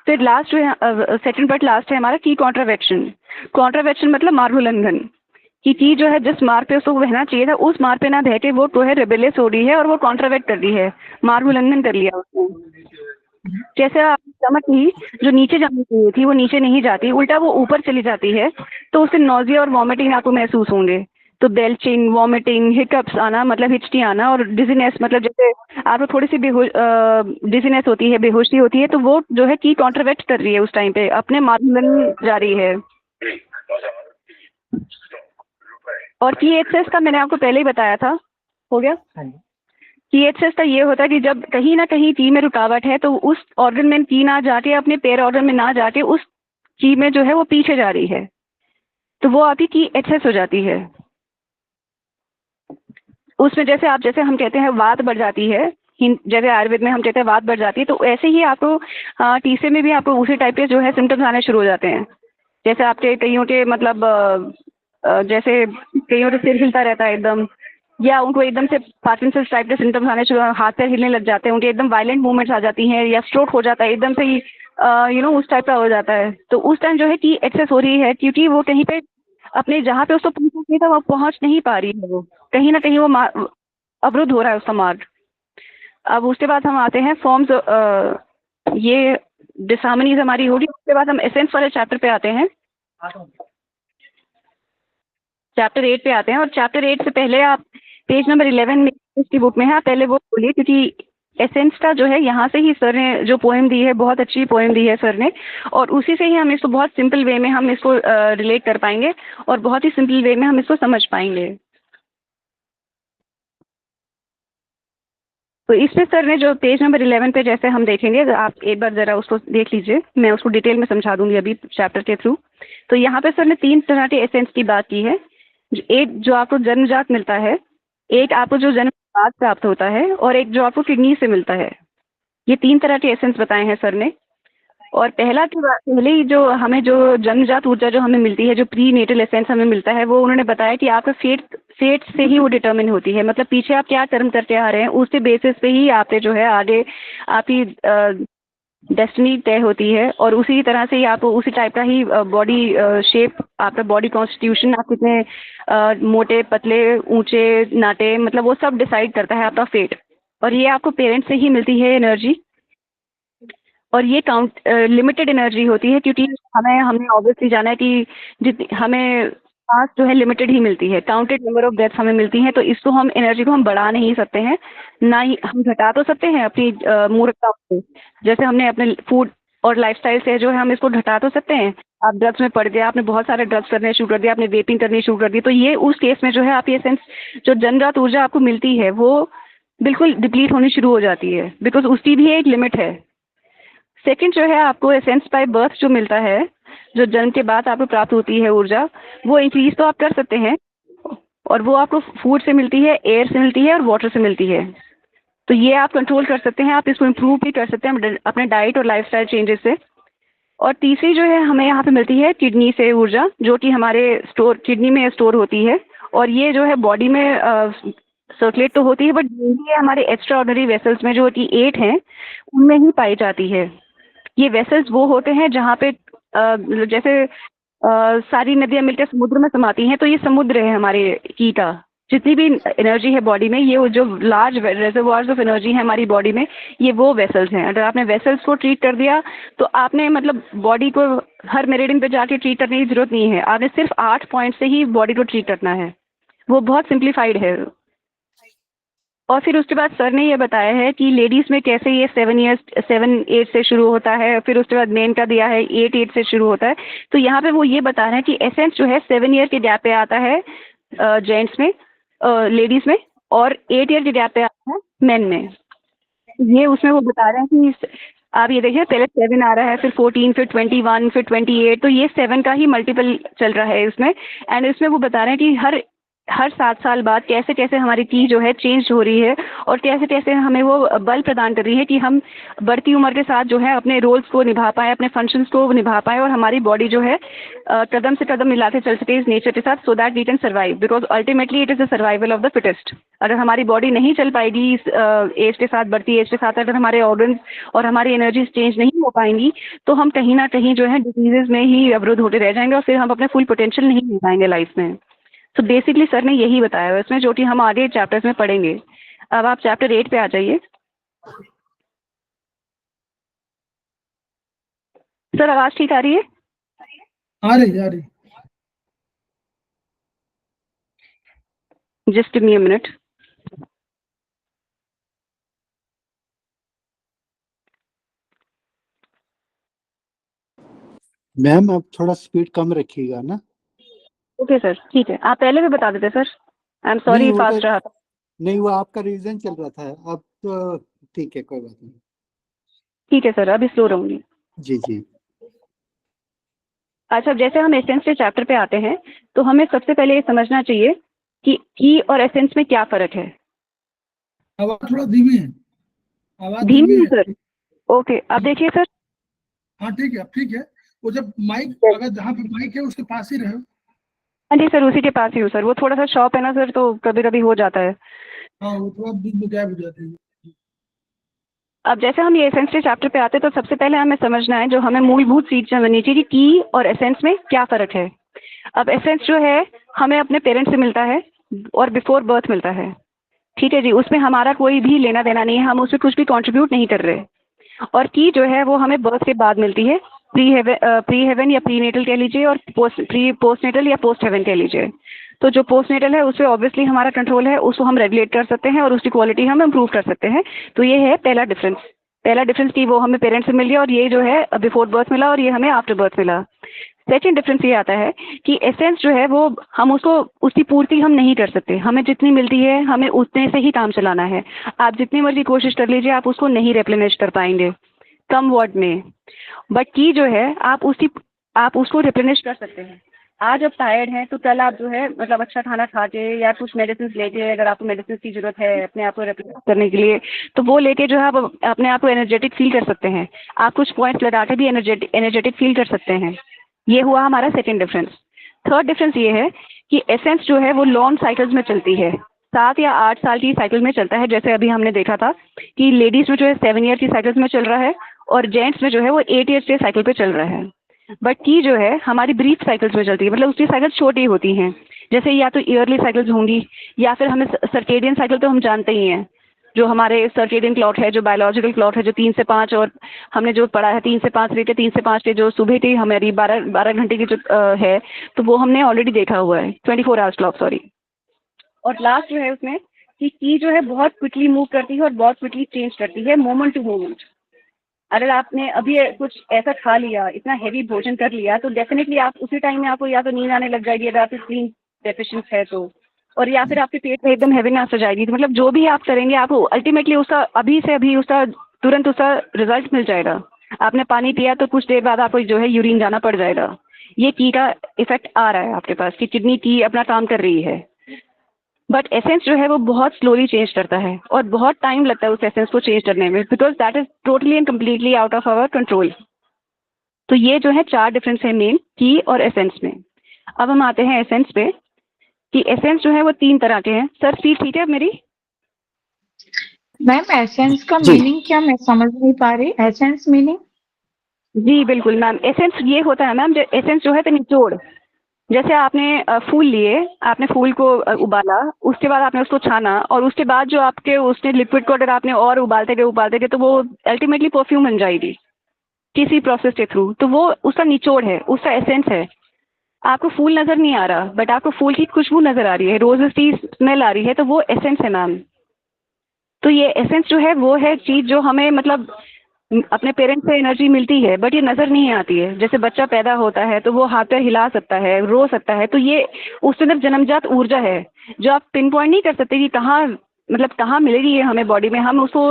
फिर लास्ट जो है सेकंड पार्ट लास्ट है हमारा की कॉन्ट्रावेक्शन। कॉन्ट्रावेक्शन मतलब मार्ग उल्लंघन, कि टी जो है जिस मार्ग पे उसको बहना चाहिए था उस मार्ग पे ना बह के वो जो है रेबेलियस हो रही है और वो कॉन्ट्रावेक्ट कर रही है, मार्ग उल्लंघन कर लिया उसने। जैसे आप स्टमक ही जो नीचे जानी चाहिए थी वो नीचे नहीं जाती, उल्टा वो ऊपर चली जाती है, तो उससे नोजिया और वॉमिटिंग आपको महसूस होंगे। तो बेल्चिंग, वॉमिटिंग, हिकअप्स आना मतलब हिचकी आना, और डिजीनेस मतलब जैसे आपको थोड़ी सी डिजीनेस होती है, बेहोशी होती है, तो वो जो है की कॉन्ट्रवेक्ट कर रही है उस टाइम पे, अपने मार्गन जा रही है। और की एक्सेस का मैंने आपको पहले ही बताया था, हो गया। की एक्सेस का ये होता है कि जब कहीं ना कहीं की में रुकावट है तो उस ऑर्गन में की ना जाके, अपने पैर ऑर्गन में ना जाके, उस की में जो है वो पीछे जा रही है, तो वो आपकी की एक्सेस हो जाती है। उसमें जैसे हम कहते हैं वात बढ़ जाती है, जैसे आयुर्वेद में हम कहते हैं वात बढ़ जाती है, तो ऐसे ही आपको टीसे में भी आपको उसी टाइप के जो है सिम्टम्स आने शुरू हो जाते हैं। जैसे आपके कईयों के मतलब जैसे कईयों के सिर हिलता रहता है एकदम, या उनको एकदम से पार्किंसंस टाइप के सिम्टम्स आने शुरू, हाथ पैर हिलने लग जाते हैं, उनके एकदम वायलेंट मूवमेंट्स आ जाती हैं, या स्ट्रोक हो जाता है एकदम से ही, उस टाइप का हो जाता है। तो उस टाइम जो है कि एक्सेस हो रही है, क्योंकि वो कहीं पे अपने जहाँ पे उसको पहुंचना चाहिए था वहाँ पहुंच नहीं पा रही है, वो कहीं ना कहीं वो अवरुद्ध हो रहा है उसका मार्ग। अब उसके बाद हम आते हैं फॉर्म्स, ये डिसहार्मनीज हमारी होगी। उसके बाद हम एसेंस वाले चैप्टर पे आते हैं, चैप्टर 8 पे आते हैं। और चैप्टर 8 से पहले आप पेज नंबर 11 में इसकी बुक में है, आप पहले वो बोलिए, क्योंकि एसेंस का जो है यहाँ से ही सर ने जो पोएम दी है, बहुत अच्छी पोएम दी है सर ने, और उसी से ही हम इसको बहुत सिंपल वे में हम इसको रिलेट कर पाएंगे, और बहुत ही सिंपल वे में हम इसको समझ पाएंगे। तो इसमें सर ने जो पेज नंबर 11 पे जैसे हम देखेंगे, आप एक बार ज़रा उसको देख लीजिए, मैं उसको डिटेल में समझा दूंगी अभी चैप्टर के थ्रू। तो यहाँ पे सर ने 3 तरह के एसेंस की बात की है। एक जो आपको जन्मजात मिलता है, एक आपको जो जन्म के बाद प्राप्त होता है, और एक जो आपको किडनी से मिलता है। ये 3 तरह के एसेंस बताए हैं सर ने। और पहले ही जो हमें जो जन्मजात ऊर्जा जो हमें मिलती है, जो प्री नेटल एसेंस हमें मिलता है, वो उन्होंने बताया कि आपका फेट से ही वो डिटर्मिन होती है, मतलब पीछे आप क्या कर्म करते आ रहे हैं उसके बेसिस पे ही आपके जो है आगे आपकी डेस्टिनी तय होती है। और उसी तरह से ही आप उसी टाइप का ही बॉडी शेप, आपका बॉडी कॉन्स्टिट्यूशन, आप कितने मोटे पतले ऊंचे नाटे, मतलब वो सब डिसाइड करता है आपका फेट। और ये आपको पेरेंट्स से ही मिलती है एनर्जी, और ये लिमिटेड एनर्जी होती है, क्योंकि हमने ऑब्वियसली जाना है कि जितनी हमें सांस जो है लिमिटेड ही मिलती है, काउंटेड नंबर ऑफ ब्रेथ्स हमें मिलती हैं। तो इसको हम एनर्जी को हम बढ़ा नहीं सकते हैं, ना ही हम घटा तो सकते हैं अपनी मूर्खता से, जैसे हमने अपने फूड और लाइफस्टाइल से जो है हम इसको घटा तो सकते हैं। आप ड्रग्स में पड़ गया, आपने बहुत सारे ड्रग्स करने शुरू कर दिया, आपने वेपिंग करनी शुरू कर दी, तो ये उस केस में जो है आप ये सेंस जो जन्मजात ऊर्जा आपको मिलती है वो बिल्कुल डिप्लीट होनी शुरू हो जाती है, बिकॉज उसकी भी एक लिमिट है। सेकंड जो है आपको एसेंस बाय बर्थ जो मिलता है, जो जन्म के बाद आपको प्राप्त होती है ऊर्जा, वो इंक्रीज तो आप कर सकते हैं, और वो आपको फूड से मिलती है, एयर से मिलती है, और वाटर से मिलती है। तो ये आप कंट्रोल कर सकते हैं, आप इसको इम्प्रूव भी कर सकते हैं अपने डाइट और लाइफस्टाइल चेंजेस से। और तीसरी जो है हमें यहाँ पे मिलती है किडनी से ऊर्जा, जो कि हमारे किडनी में स्टोर होती है, और ये जो है बॉडी में सर्कुलेट तो होती है, बट ये हमारे एक्स्ट्रा ऑर्डिनरी वेसल्स में जो कि 8 हैं उनमें ही पाई जाती है। ये वेसल्स वो होते हैं जहाँ पे जैसे सारी नदियाँ मिलकर समुद्र में समाती हैं, तो ये समुद्र है हमारे की का, जितनी भी एनर्जी है बॉडी में, ये वो जो लार्ज रेजर्वोयर्स ऑफ एनर्जी है हमारी बॉडी में, ये वो वेसल्स हैं। अगर आपने वेसल्स को ट्रीट कर दिया तो आपने मतलब बॉडी को हर मेरिडियन पे जाके ट्रीट करने की जरूरत नहीं है, आपने सिर्फ 8 पॉइंट से ही बॉडी को ट्रीट करना है, वो बहुत सिंप्लीफाइड है। और फिर उसके बाद सर ने ये बताया है कि लेडीज़ में कैसे ये 7 8 से शुरू होता है, फिर उसके बाद मेन का दिया है 8 से शुरू होता है। तो यहाँ पे वो ये बता रहे हैं कि एसेंस जो है 7 ईयर के गैप पे आता है जेंट्स में, लेडीज़ में, और 8 ईयर के गैप पे आता है मेन में। ये उसमें वो बता रहे हैं कि आप ये देखिए, पहले 7 आ रहा है, फिर 14, फिर 21, फिर 28, तो ये 7 का ही मल्टीपल चल रहा है इसमें। एंड इसमें वो बता रहे हैं कि हर 7 साल बाद कैसे कैसे हमारी की जो है चेंज हो रही है, और कैसे कैसे हमें वो बल प्रदान कर रही है कि हम बढ़ती उम्र के साथ जो है अपने रोल्स को निभा पाएँ, अपने फंक्शंस को निभा पाएँ, और हमारी बॉडी जो है कदम से कदम मिलाते चल सके इस नेचर के साथ, so that we can survive, because ultimately it is the survival of the fittest. अगर हमारी बॉडी नहीं चल पाएगी इस एज के साथ, बढ़ती एज के साथ, अगर हमारे ऑर्गन्स और हमारी एनर्जीज चेंज नहीं हो पाएंगी, तो हम कहीं ना कहीं जो है डिजीजेज में ही अवरुद्ध होते रह जाएंगे, और फिर हम अपने फुल पोटेंशियल नहीं मिल पाएंगे लाइफ में। तो बेसिकली सर ने यही बताया है इसमें, जो कि हम आगे चैप्टर्स में पढ़ेंगे। अब आप चैप्टर 8 पे आ जाइए। सर आवाज़ ठीक आ रही है? आ रही। Just give me a minute. Ma'am आप थोड़ा स्पीड कम रखिएगा ना। ओके सर, ठीक है, आप पहले भी बता देते सर। आई एम नहीं, सॉरी वो फास्ट तो रहा था। नहीं, वो आपका रीजन चल रहा था, अब तो ठीक है, कोई बात नहीं। ठीक है सर, अभी स्लो रहूंगी। जी जी। अच्छा, जैसे हम एसेंस के चैप्टर पे आते हैं तो हमें सबसे पहले ये समझना चाहिए कि की और एसेंस में क्या फर्क है। आवाज थोड़ा धीमी है, आवाज धीमी धीमी है है। सर? ओके, अब देखिए सर। हाँ ठीक है, अब ठीक है। वो जब माइक, अगर जहाँ पे माइक है उसके पास ही रहो। हाँ जी सर, उसी के पास ही हूँ सर। वो थोड़ा सा शॉप है ना सर, तो कभी कभी हो जाता है। हाँ, वो थोड़ा बीच में गैप हो जाती है। अब जैसे हम ये एसेंस के चैप्टर पे आते हैं तो सबसे पहले हमें समझना है, जो हमें मूलभूत चीज समझनी चाहिए कि की और एसेंस में क्या फर्क है। अब एसेंस जो है हमें अपने पेरेंट्स से मिलता है और बिफोर बर्थ मिलता है, ठीक है जी। उसमें हमारा कोई भी लेना देना नहीं है, हम उसमें कुछ भी कंट्रीब्यूट नहीं कर रहे। और की जो है वो हमें बर्थ के बाद मिलती है, प्री हेवन या प्री नेटल कह लीजिए, और पोस्ट नेटल या पोस्ट हेवन कह लीजिए। तो जो पोस्ट नेटल है उस पर ऑब्वियसली हमारा कंट्रोल है, उसको हम रेगुलेट कर सकते हैं और उसकी क्वालिटी हम इम्प्रूव कर सकते हैं। तो ये है पहला डिफरेंस। पहला डिफरेंस की वो हमें पेरेंट्स से मिल गया और ये जो है बिफोर बर्थ मिला और ये हमें आफ्टर बर्थ मिला। सेकेंड डिफरेंस ये आता है कि एसेंस जो है वो हम उसको उसकी पूर्ति हम नहीं कर सकते। हमें जितनी मिलती है हमें उतने से ही काम चलाना है। आप जितनी मर्जी कोशिश कर लीजिए, आप उसको नहीं रिप्लेनिश कर पाएंगे कम वर्ड में। बट की जो है आप उसको रिप्लेनिश कर सकते हैं। आज आप टायर्ड हैं तो कल आप जो है मतलब अच्छा खाना खा के या कुछ मेडिसिन लेके, अगर आपको मेडिसिन की जरूरत है अपने आप को रिप्लेनिश करने के लिए, तो वो लेके जो है आप अपने आप को एनर्जेटिक फील कर सकते हैं। आप कुछ पॉइंट्स लगा के भी एनर्जेटिक फील कर सकते हैं। ये हुआ हमारा सेकेंड डिफरेंस। थर्ड डिफरेंस ये है कि एसेंस जो है वो लॉन्ग साइकिल्स में चलती है, 7 या 8 साल की साइकिल में चलता है। जैसे अभी हमने देखा था कि लेडीज में जो है 7 ईयर की साइकिल्स में चल रहा है और जेंट्स में जो है वो 8 ईयर्स के साइकिल पे चल रहा है। बट की जो है हमारी ब्रीफ साइकिल्स में चलती है, मतलब उसकी साइकिल्स छोटी होती हैं। जैसे या तो ईयरली साइकिल्स होंगी या फिर हमें सर्केडियन साइकिल तो हम जानते ही हैं, जो हमारे सर्केडियन क्लॉक है, जो बायोलॉजिकल क्लॉक है, जो 3 से 5, और हमने जो पढ़ा है 3 से 5 लेके 3 से 5 के जो सुबह की हमारी 12 घंटे की जो है, तो वो हमने ऑलरेडी देखा हुआ है, 24 आवर्स क्लॉक, सॉरी। और लास्ट जो है उसमें कि की जो है बहुत क्विकली मूव करती है और बहुत क्विकली चेंज करती है मोमेंट टू मोमेंट। अगर आपने अभी कुछ ऐसा खा लिया, इतना हैवी भोजन कर लिया, तो डेफिनेटली आप उसी टाइम में आपको या तो नींद आने लग जाएगी अगर आपकी स्लीप डेफिशिएंट है तो, और या फिर आपके पेट में एकदम हैवीनेस आ जाएगी। तो मतलब जो भी आप करेंगे आपको अल्टीमेटली उसका अभी से अभी उसका तुरंत उसका रिजल्ट मिल जाएगा। आपने पानी पिया तो कुछ देर बाद आपको जो है यूरिन जाना पड़ जाएगा। ये की का इफेक्ट आ रहा है आपके पास कि किडनी की अपना काम कर रही है। बट एसेंस जो है वो बहुत स्लोली चेंज करता है और बहुत टाइम लगता है उस एसेंस को चेंज करने में, because that is totally and completely out of our control. तो ये जो है 4 डिफरेंस है मेन की और एसेंस में। अब हम आते हैं एसेंस पे कि एसेंस जो है वो 3 तरह के हैं। सर स्पीड ठीक है अब मेरी? मैम एसेंस का जी। मीनिंग क्या, मैं समझ नहीं पा रही। Essence meaning? जी बिल्कुल मैम, एसेंस ये होता है मैम, एसेंस जो है तो निचोड़। जैसे आपने फूल लिए, आपने फूल को उबाला, उसके बाद आपने उसको छाना और उसके बाद जो आपके उसने लिक्विड को अगर आपने और उबालते गए तो वो अल्टीमेटली परफ्यूम बन जाएगी किसी प्रोसेस के थ्रू। तो वो उसका निचोड़ है, उसका एसेंस है। आपको फूल नजर नहीं आ रहा बट आपको फूल की खुशबू नजर आ रही है, रोजेस की स्मेल आ रही है, तो वो एसेंस है मैम। तो ये एसेंस जो है वो है चीज जो हमें मतलब अपने पेरेंट्स से एनर्जी मिलती है बट ये नजर नहीं आती है। जैसे बच्चा पैदा होता है तो वो हाथ पैर हिला सकता है, रो सकता है, तो ये उसके अंदर जन्मजात ऊर्जा है जो आप पिन पॉइंट नहीं कर सकते कि कहाँ मतलब कहाँ मिलेगी ये हमें बॉडी में। हम उसको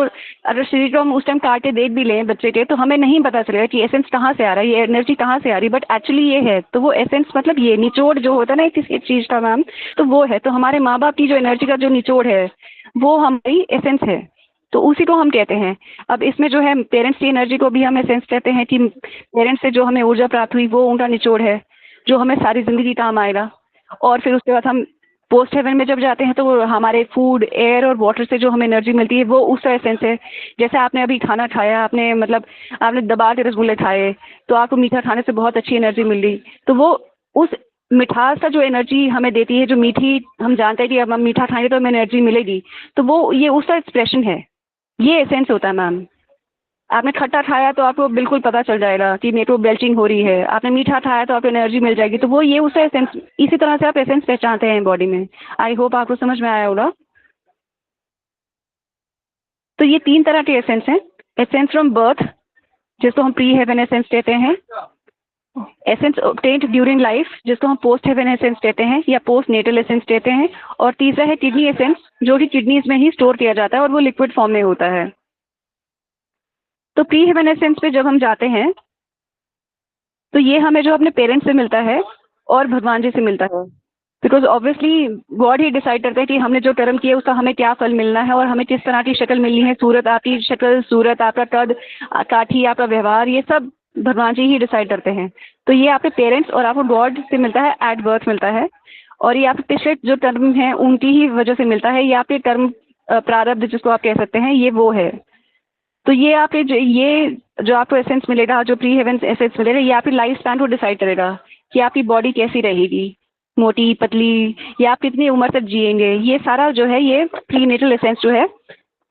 अगर शरीर को हम उस टाइम काट के देख भी लें बच्चे के, तो हमें नहीं पता चलेगा कि एसेंस कहाँ से आ रहा है, ये एनर्जी कहाँ से आ रही है, बट एक्चुअली ये है। तो वो एसेंस मतलब ये निचोड़ जो होता है ना किसी चीज का मैम, तो वो है। तो हमारे माँ बाप की जो एनर्जी का जो निचोड़ है वो हमारी एसेंस है, तो उसी को हम कहते हैं। अब इसमें जो है पेरेंट्स की एनर्जी को भी हम एसेंस कहते हैं कि पेरेंट्स से जो हमें ऊर्जा प्राप्त हुई वो उनका निचोड़ है जो हमें सारी जिंदगी काम आएगा। और फिर उसके बाद हम पोस्ट हेवन में जब जाते हैं तो वो हमारे फूड, एयर और वाटर से जो हमें एनर्जी मिलती है वो उसका एसेंस है। जैसे आपने अभी खाना खाया, आपने मतलब आपने दबा के रसगुल्ले खाए तो आपको मीठा खाने से बहुत अच्छी एनर्जी मिल रही, तो वो उस मिठास का जो एनर्जी हमें देती है, जो मीठी हम जानते हैं कि अब हम मीठा खाएंगे तो हमें एनर्जी मिलेगी, तो वो ये उसका एक्सप्रेशन है, ये एसेंस होता है मैम। आपने खट्टा खाया तो आपको बिल्कुल पता चल जाएगा कि मेरे को बेल्चिंग हो रही है, आपने मीठा खाया तो आपको एनर्जी मिल जाएगी। तो वो ये उससे एसेंस, इसी तरह से आप एसेंस पहचानते हैं बॉडी में। आई होप आपको समझ में आया होगा। तो ये 3 तरह के एसेंस हैं। एसेंस फ्रॉम बर्थ, जिसको हम प्री हेवन एसेंस कहते हैं। एसेंस ऑब्टेन्ड ड्यूरिंग लाइफ, जिसको हम पोस्ट हेवन एसेंस कहते हैं या पोस्ट नेटल एसेंस कहते हैं। और तीसरा है किडनी एसेंस, जो कि किडनीज में ही स्टोर किया जाता है और वो लिक्विड फॉर्म में होता है। तो प्री हेवन एसेंस पे जब हम जाते हैं तो ये हमें जो अपने पेरेंट्स से मिलता है और भगवान जी से मिलता है। Because obviously God he decide करते हैं कि हमने जो कर्म किया उसका हमें क्या फल मिलना है और हमें किस तरह की शक्ल मिलनी है। सूरत, आपकी शक्ल, सूरत, आपका कद, काठी, आपका व्यवहार, ये सब भगवान जी ही डिसाइड करते हैं। तो ये आपके पेरेंट्स और आपको गॉड से मिलता है, एट बर्थ मिलता है। और ये आपके पिछले जो कर्म हैं उनकी ही वजह से मिलता है। ये आपके कर्म प्रारब्ध जिसको आप कह सकते हैं, ये वो है। तो ये आपके जो आपको एसेंस मिलेगा, जो प्री हेवन एसेंस मिलेगा, ये आपकी लाइफ स्पैन को डिसाइड करेगा कि आपकी बॉडी कैसी रहेगी, मोटी, पतली, या आप कितनी उम्र तक जिएंगे। ये सारा जो है ये प्री नेटल एसेंस जो है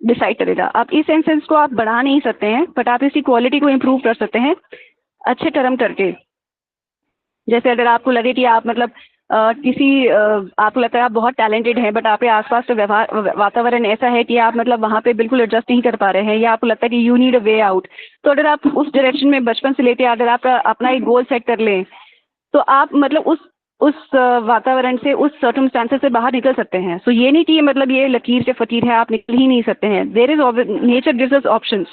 डिसाइड करेगा। आप इस एसेंस को आप बढ़ा नहीं सकते हैं, बट आप इसकी क्वालिटी को इम्प्रूव कर सकते हैं अच्छे कर्म करके। जैसे अगर आपको लगे कि आप मतलब आपको लगता है आप बहुत टैलेंटेड हैं, बट आपके आसपास तो वातावरण ऐसा है कि आप मतलब वहाँ पे बिल्कुल एडजस्ट नहीं कर पा रहे हैं, या आपको लगता है कि you need a way out, तो अगर आप उस डायरेक्शन में बचपन से लेते अगर आप अपना एक गोल सेट कर लें तो आप मतलब उस वातावरण से, उस सर्कमस्टांसेस से बाहर निकल सकते हैं। सो ये नहीं कि मतलब ये लकीर के फकीर है, आप निकल ही नहीं सकते हैं। There is nature gives us options,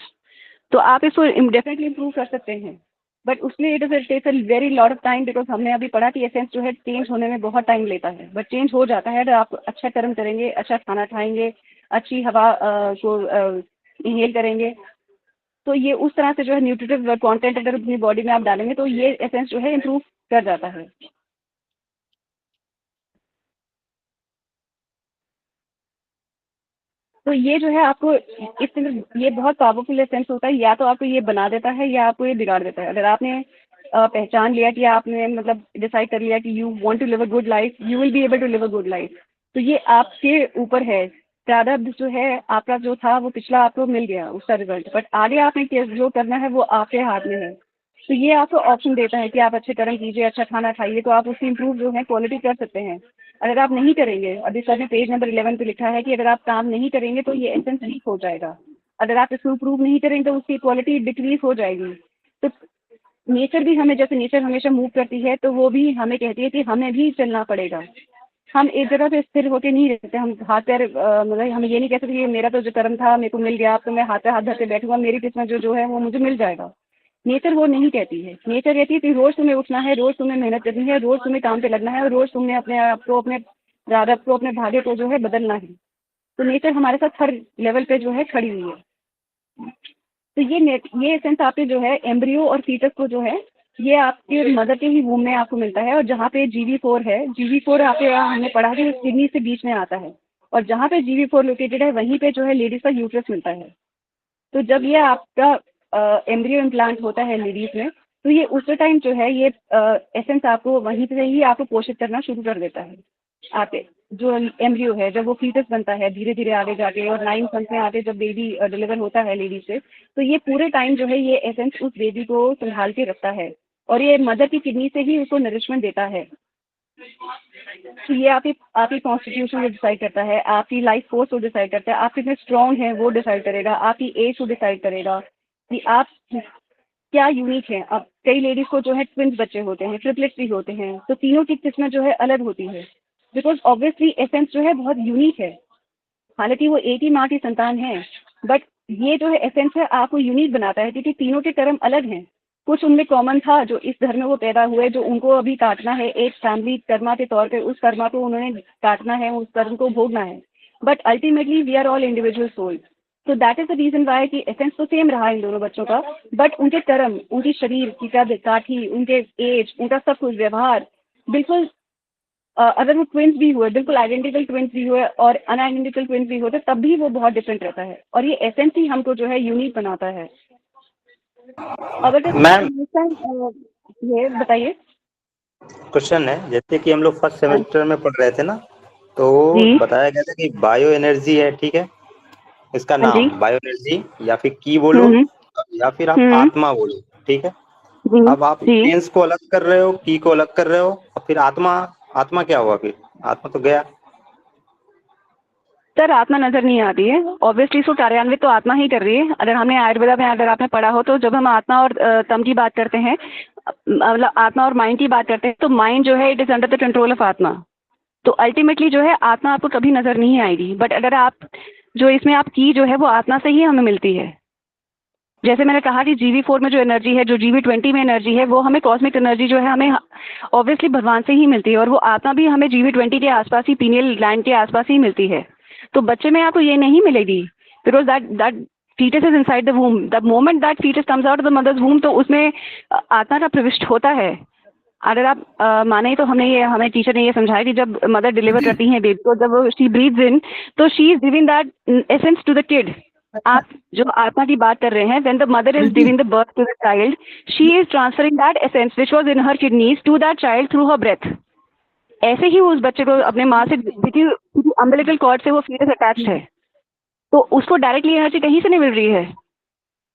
तो आप इसको डेफिनेटली इम्प्रूव कर सकते हैं। बट उसमें it takes a very lot of time, because हमने अभी पढ़ा कि एसेंस जो है चेंज होने में बहुत टाइम लेता है, बट चेंज हो जाता है अगर आप अच्छा कर्म करेंगे, अच्छा खाना खाएंगे, अच्छी हवा को इनहेल करेंगे। तो ये उस तरह से जो है न्यूट्रिटिव कंटेंट अगर अपनी बॉडी में आप डालेंगे तो ये एसेंस जो है इम्प्रूव कर जाता है। तो ये जो है आपको ये बहुत पावरफुल एसेंस होता है। या तो आपको ये बना देता है या आपको ये बिगाड़ देता है। अगर आपने पहचान लिया कि आपने मतलब डिसाइड कर लिया कि you want to live a good life, you will be able to live a good life. तो ये आपके ऊपर है। प्रारब्ध जो है आपका जो था वो पिछला आपको मिल गया उसका रिजल्ट, बट आगे आपने जो करना है वो आपके हाथ में है। तो ये आपको ऑप्शन देता है कि आप अच्छे कर्म कीजिए, अच्छा खाना खाइए, तो आप उसकी इम्प्रूव जो है क्वालिटी कर सकते हैं। अगर आप नहीं करेंगे, अभी सर ने पेज नंबर 11 पे लिखा है कि अगर आप काम नहीं करेंगे तो ये एसेंस वीक हो जाएगा। अगर आप इसको इम्प्रूव नहीं करेंगे तो उसकी क्वालिटी डिक्रीज हो जाएगी। तो नेचर भी हमें, जैसे नेचर हमेशा मूव करती है, तो वो भी हमें कहती है कि हमें भी चलना पड़ेगा। हम एक जगह पे स्थिर होकर नहीं रहते। हम हाथ पैर मतलब हम ये नहीं कह सकते कि मेरा तो जो कर्म था मेरे को मिल गया, अब तो मैं हाथ पे हाथ धर के बैठूंगा, मेरी किस्मत जो है वो मुझे मिल जाएगा। नेचर वो नहीं कहती है। नेचर कहती है कि रोज तुम्हें उठना है, रोज तुम्हें मेहनत करनी है, रोज तुम्हें काम पे लगना है और रोज तुमने अपने आप को, अपने प्रारब्ध को, अपने भाग्य को जो है बदलना है। तो नेचर हमारे साथ हर लेवल पे जो है खड़ी हुई है। तो ये एसेंस आपके जो है एम्ब्रियो और फीटस को जो है ये आपके मदर के ही वूम में आपको मिलता है। और जहाँ पे GV4 है, GV4 आपके हमने पढ़ा कि किडनी से बीच में आता है, और जहाँ पे GV4 लोकेटेड है वहीं पे जो है लेडीज का यूट्रस मिलता है। तो जब ये आपका एम्ब्रियो इम्प्लांट होता है लेडीज में, तो ये उस टाइम जो है ये एसेंस आपको वहीं से ही आपको पोषित करना शुरू कर देता है। आपके जो एम्ब्रियो है जब वो फीटस बनता है धीरे धीरे आगे जाके, और 9 मंथ में आगे जब बेबी डिलीवर होता है लेडी से, तो ये पूरे टाइम जो है ये एसेंस उस बेबी को संभाल के रखता है और ये मदर की किडनी से ही उसको नरिशमेंट देता है। तो ये आपकी कॉन्स्टिट्यूशन को डिसाइड करता है, आपकी लाइफ फोर्स को डिसाइड करता है, आप कितने स्ट्रॉन्ग हैं वो डिसाइड करेगा, आपकी एज को डिसाइड करेगा कि आप क्या यूनिक है। अब कई लेडीज को जो है ट्विंस बच्चे होते हैं, ट्रिपलेट्स भी होते हैं, तो तीनों की किस्मत जो है अलग होती है। बिकॉज ऑब्वियसली एसेंस जो है बहुत यूनिक है। हालांकि वो एक ही माँ की संतान है, बट ये जो है एसेंस है आपको यूनिक बनाता है, क्योंकि तीनों के कर्म अलग हैं। कुछ उनमें कॉमन था जो इस घर में वो पैदा हुए, जो उनको अभी काटना है एक फैमिली कर्मा के तौर पे, उस कर्मा को उन्होंने काटना है, उस कर्म को भोगना है। But ultimately we are all individual soul. तो that is the reason why कि एसेंस तो सेम रहा इन दोनों बच्चों का, बट उनके कर्म, उनकी शरीर की कद काठी, उनके एज, उनका सब कुछ व्यवहार बिल्कुल अगर वो ट्विंस भी हुए, बिल्कुल आइडेंटिकल ट्विंस भी हुए और अनआइडेंटिकल ट्विंस भी होते, तब भी वो बहुत डिफरेंट रहता है। और ये एसेंस ही हमको जो है यूनिक बनाता है। अगर मैम ये बताइए। क्वेश्चन है, जैसे कि हम लोग फर्स्ट सेमेस्टर में पढ़ रहे थे ना, तो जी। बताया गया था कि बायो एनर्जी है, ठीक है, इसका हाँ जी। नाम बायो एनर्जी या फिर की बोलो, या फिर आप आत्मा बोलो, ठीक है। जी अब आप जी सेंस को अलग कर रहे हो, की को अलग कर रहे हो, और फिर आत्मा क्या हुआ? फिर आत्मा तो गया। सर, आत्मा नजर नहीं आती है ऑब्वियसली, इसको कार्यान्वित तो आत्मा ही कर रही है। अगर हमने आयुर्वेदा में अगर आपने पढ़ा हो तो जब हम आत्मा और तम की बात करते हैं, मतलब आत्मा और माइंड की बात करते हैं, तो माइंड जो है it is under the control of आत्मा। तो अल्टीमेटली जो है आत्मा आपको कभी नजर नहीं आएगी, बट अगर आप जो इसमें आप की जो है वो आत्मा से ही हमें मिलती है। जैसे मैंने कहा कि GV4 में जो एनर्जी है, जो GV20 में एनर्जी है, वो हमें कॉस्मिक एनर्जी जो है हमें ऑब्वियसली भगवान से ही मिलती है, और वो आत्मा भी हमें GV20 के आसपास ही, पीनियल ग्लैंड के आसपास ही मिलती है। तो बच्चे में आपको ये नहीं मिलेगी, because that fetus is inside the womb. The moment that fetus comes out of the mother's womb, तो उसमें आत्मा का प्रविष्ट होता है। अगर आप माने तो हमें टीचर ने ये समझाया कि जब मदर डिलीवर करती है बेबी को, जब शी ब्रीथ्स इन, तो she is giving that essence to the kid. आप जो आत्मा की बात कर रहे हैं, when the mother is giving the birth to the child, she is transferring that essence which was in her kidneys to that child through her breath. ऐसे ही उस बच्चे को अपने माँ से, क्योंकि अम्बिलिकल कॉर्ड से वो फीटस अटैच्ड है, तो उसको डायरेक्टली एनर्जी कहीं से नहीं मिल रही है,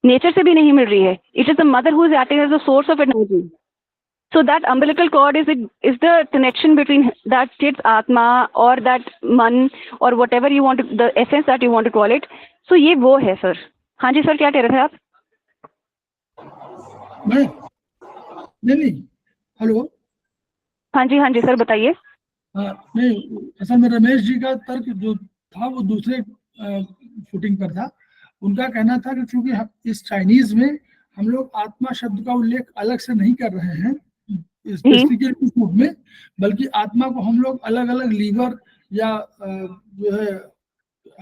नेचर से भी नहीं मिल रही है। It is the mother who is acting as the source of energy. So that umbilical cord is the connection between that kid's atma or that man or whatever you want to, the essence that you want to call it. So ये वो है sir. हाँ जी sir, क्या कह रहे थे आप? मैं नहीं, हेलो। हाँ जी सर, बताइए। नहीं, असल में रमेश जी का तर्क जो था वो दूसरे फुटिंग पर था। उनका कहना था कि चूंकि इस चाइनीज में हम लोग आत्मा शब्द का उल्लेख अलग से नहीं कर रहे हैं स्पेसिफिकली इस रूप में, बल्कि आत्मा को हम लोग अलग अलग लीवर या जो है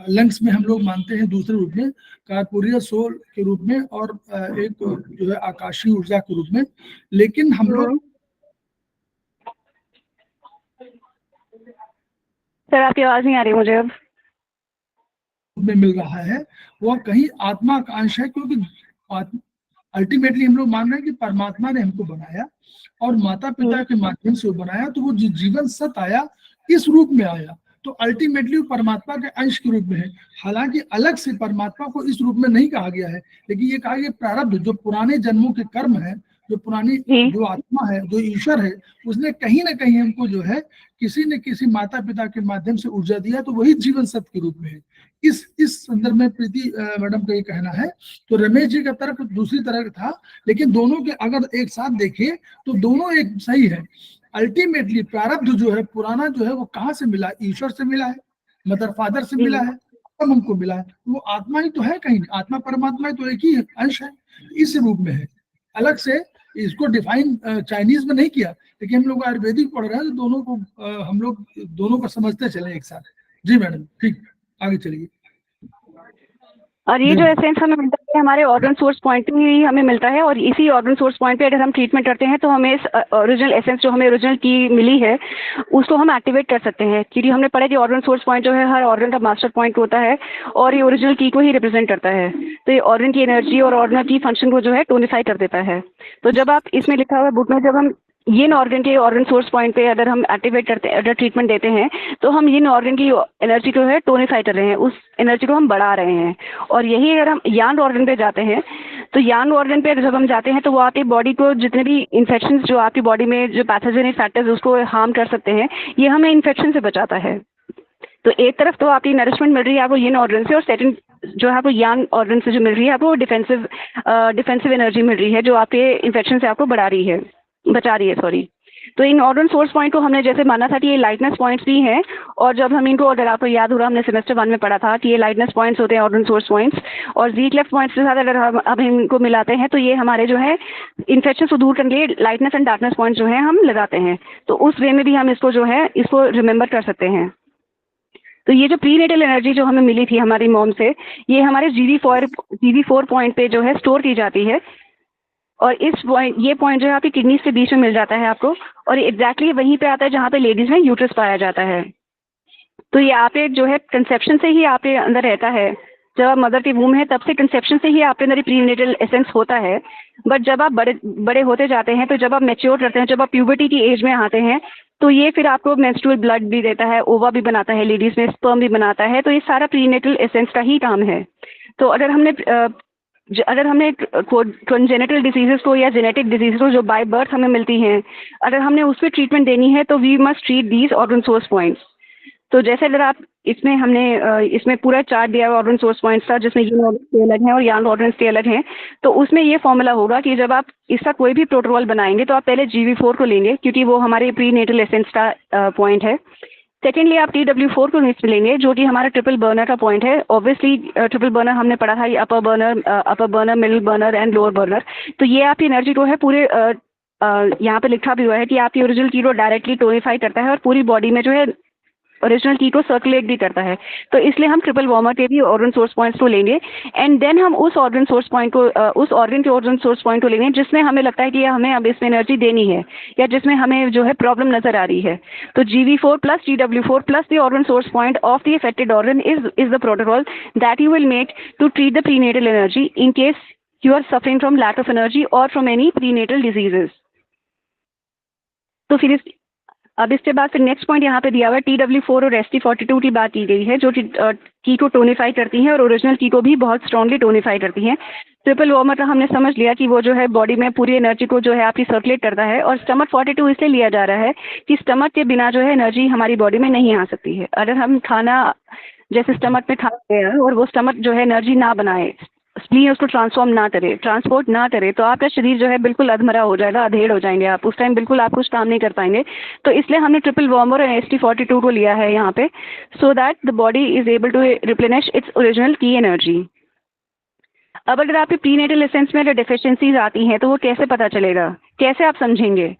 लंग्स में हम लोग मानते हैं दूसरे रूप में, कार्पोरियल सोल के रूप में, और एक जो है आकाशीय ऊर्जा के रूप में। लेकिन हम लोग सर आपकी आवाज नहीं आ रही मुझे अब। में मिल रहा है वह कहीं आत्मा का अंश है, क्योंकि अल्टीमेटली हम लोग मान रहे हैं कि परमात्मा ने हमको बनाया और माता पिता के माध्यम से वो बनाया, तो वो जीवन सत आया, इस रूप में आया, तो अल्टीमेटली वो परमात्मा के अंश के रूप में है। हालांकि अलग से परमात्मा को इस रूप में नहीं कहा गया है, लेकिन ये कहा गया प्रारब्ध, जो पुराने जन्मों के कर्म है, जो पुरानी जो आत्मा है, जो ईश्वर है, उसने कहीं ना कहीं हमको जो है किसी न किसी माता पिता के माध्यम से ऊर्जा दिया, तो वही जीवन सत्य के रूप में है। इस संदर्भ में प्रीति मैडम का ये कहना है। तो रमेश जी का तर्क दूसरी तरह का था, लेकिन दोनों के अगर एक साथ देखें तो दोनों एक सही है। अल्टीमेटली प्रारब्ध जो है पुराना जो है वो कहाँ से मिला? ईश्वर से मिला है, मदर फादर से मिला है, तब हमको मिला है। वो आत्मा ही तो है, कहीं आत्मा परमात्मा तो एक ही अंश है, इस रूप में है। अलग से इसको डिफाइन चाइनीज में नहीं किया, लेकिन हम लोग आयुर्वेदिक पढ़ रहे हैं, तो दोनों को हम लोग दोनों को समझते चले एक साथ। जी मैडम, ठीक, आगे चलिए। और ये जो एसेंस हमें मिलता है हमारे ऑर्गन सोर्स पॉइंट में ही हमें मिलता है, और इसी ऑर्गन सोर्स पॉइंट पे अगर हम ट्रीटमेंट करते हैं तो हमें इस ओरिजिनल एसेंस जो हमें ओरिजिनल की मिली है उसको हम एक्टिवेट कर सकते हैं। क्योंकि हमने पढ़ा कि ऑर्गन सोर्स पॉइंट जो है हर ऑर्गन का मास्टर पॉइंट होता है, और ये ओरिजिनल की को ही रिप्रेजेंट करता है। तो ये ऑर्गन की एनर्जी और ऑर्गन की फंक्शन को जो है टोनिफाई कर देता है। तो जब आप इसमें लिखा हुआ बुक में, जब हम यिन ऑर्गन के ऑर्गन सोर्स पॉइंट पे अगर हम एक्टिवेट करते हैं, अगर ट्रीटमेंट देते हैं, तो हम यिन ऑर्गन की एनर्जी को है टोनिफाई कर रहे हैं, उस एनर्जी को हम बढ़ा रहे हैं। और यही अगर हम यांग ऑर्गन पे जाते हैं, तो यांग ऑर्गन पे जब हम जाते हैं तो वो आपकी बॉडी को जितने भी इन्फेक्शंस जो आपकी बॉडी में जो पैथोजेनिक फैक्टर्स उसको हार्म कर सकते हैं, ये हमें इन्फेक्शन से बचाता है। तो एक तरफ तो आपकी नरिशमेंट मिल रही है आपको यिन ऑर्गन से, और सेकंड जो है आपको यांग ऑर्गन से जो मिल रही है आपको डिफेंसिव एनर्जी मिल रही है, जो आपके इन्फेक्शन से आपको बचा रही है सॉरी। तो इन ऑर्गन सोर्स पॉइंट को हमने जैसे माना था कि ये लाइटनेस पॉइंट्स भी हैं, और जब हम इनको, अगर आपको याद हो रहा, हमने सेमेस्टर 1 में पढ़ा था कि ये लाइटनेस पॉइंट्स होते हैं ऑर्गन सोर्स पॉइंट्स, और जी क्लेफ्ट पॉइंट्स के साथ अगर हम इनको मिलाते हैं तो ये हमारे जो है इन्फेक्शन को दूर करने के लिए लाइटनेस एंड डार्कनेस पॉइंट्स जो है हम लगाते हैं। तो उस वे में भी हम इसको जो है इसको रिमेंबर कर सकते हैं। तो ये जो प्रीनेटल एनर्जी जो हमें मिली थी हमारी मॉम से, ये हमारे GV4 पॉइंट पे जो है स्टोर की जाती है, और ये पॉइंट जो है आपकी किडनीज के बीच में मिल जाता है आपको, और एग्जैक्टली वहीं पे आता है जहाँ पे लेडीज में यूट्रस पाया जाता है। तो ये आपके जो है कंसेप्शन से ही आपके अंदर रहता है, जब आप मदर के वूम है तब से कंसेप्शन से ही आपके अंदर प्रीनेटल एसेंस होता है। बट जब आप बड़े होते जाते हैं, तो जब आप मैच्योर करते हैं, जब आप प्यूबर्टी की एज में आते हैं, तो ये फिर आपको मेंस्ट्रुअल ब्लड भी देता है, ओवा भी बनाता है लेडीज में, स्पर्म भी बनाता है। तो ये सारा प्रीनेटल एसेंस का ही काम है। तो अगर हमने अगर हमने कंजेनिटल डिसीजेस को या जेनेटिक डिजीज को जो बाय बर्थ हमें मिलती हैं, अगर हमने उस पर ट्रीटमेंट देनी है तो we must treat these organ source points. तो जैसे अगर आप इसमें हमने इसमें पूरा चार्ट दिया हुआ ऑर्गन सोर्स पॉइंट्स था, जिसमें यून ऑर्गन्स के अलग हैं और यांग ऑर्गन्स के अलग हैं। तो उसमें ये फॉर्मूला होगा कि जब आप इसका कोई भी प्रोटोकॉल बनाएंगे तो आप पहले GV4 को लेंगे, क्योंकि वो हमारे प्री नेटल एसेंस का पॉइंट है। सेकेंडली आप TW4 को इसमें लेंगे, जो कि हमारा ट्रिपल बर्नर का पॉइंट है। ऑब्वियसली ट्रिपल बर्नर हमने पढ़ा था, ये upper burner, middle burner and lower burner. तो ये आपकी एनर्जी को है पूरे यहाँ पे लिखा भी हुआ है कि आपकी ओरिजिनल की को डायरेक्टली टोनिफाई करता है और पूरी बॉडी में जो है ओरिजिनल की को सर्कुलेट भी करता है। तो इसलिए हम ट्रिपल वार्मर के भी ऑर्गन सोर्स पॉइंट्स को लेंगे एंड देन हम उस ऑर्गन सोर्स पॉइंट को उस ऑर्गन के ऑर्गन सोर्स पॉइंट को लेंगे जिसमें हमें लगता है कि हमें अब इसमें एनर्जी देनी है या जिसमें हमें जो है प्रॉब्लम नजर आ रही है। तो GV4 plus TW4 plus the organ source point of the affected organ is the protocol that you will make to treat the prenatal energy in case you are suffering from lack of energy और from any prenatal diseases. तो फिर अब इसके बाद फिर next point यहाँ पे दिया हुआ है TW4 और ST42 की बात की गई है, जो की को टोनिफाई करती हैं और ओरिजिनल की को भी बहुत स्ट्रांगली टोनिफाई करती हैं। ट्रिपल वार्मर का हमने समझ लिया कि वो जो है बॉडी में पूरी एनर्जी को जो है आपकी सर्कुलेट करता है। और स्टमक 42 इसलिए लिया जा रहा है कि स्टमक के बिना जो है एनर्जी हमारी बॉडी में नहीं आ सकती है। अगर हम खाना जैसे स्टमक में खा गए और वो स्टमक जो है एनर्जी ना बनाए, स्प्लीन उसको ट्रांसपोर्ट ना करे, तो आपका शरीर जो है बिल्कुल अधमरा हो जाएगा, अधेड़ हो जाएंगे आप। उस टाइम बिल्कुल आप कुछ काम नहीं कर पाएंगे। तो इसलिए हमने ट्रिपल वार्मर और ST42 को लिया है यहाँ पे, so that the body is able to replenish its original qi energy. अब अगर आपके प्रीनेटल एसेंस में अगर डेफिशिएंसीज आती हैं तो वो कैसे पता चलेगा, कैसे आप समझेंगे?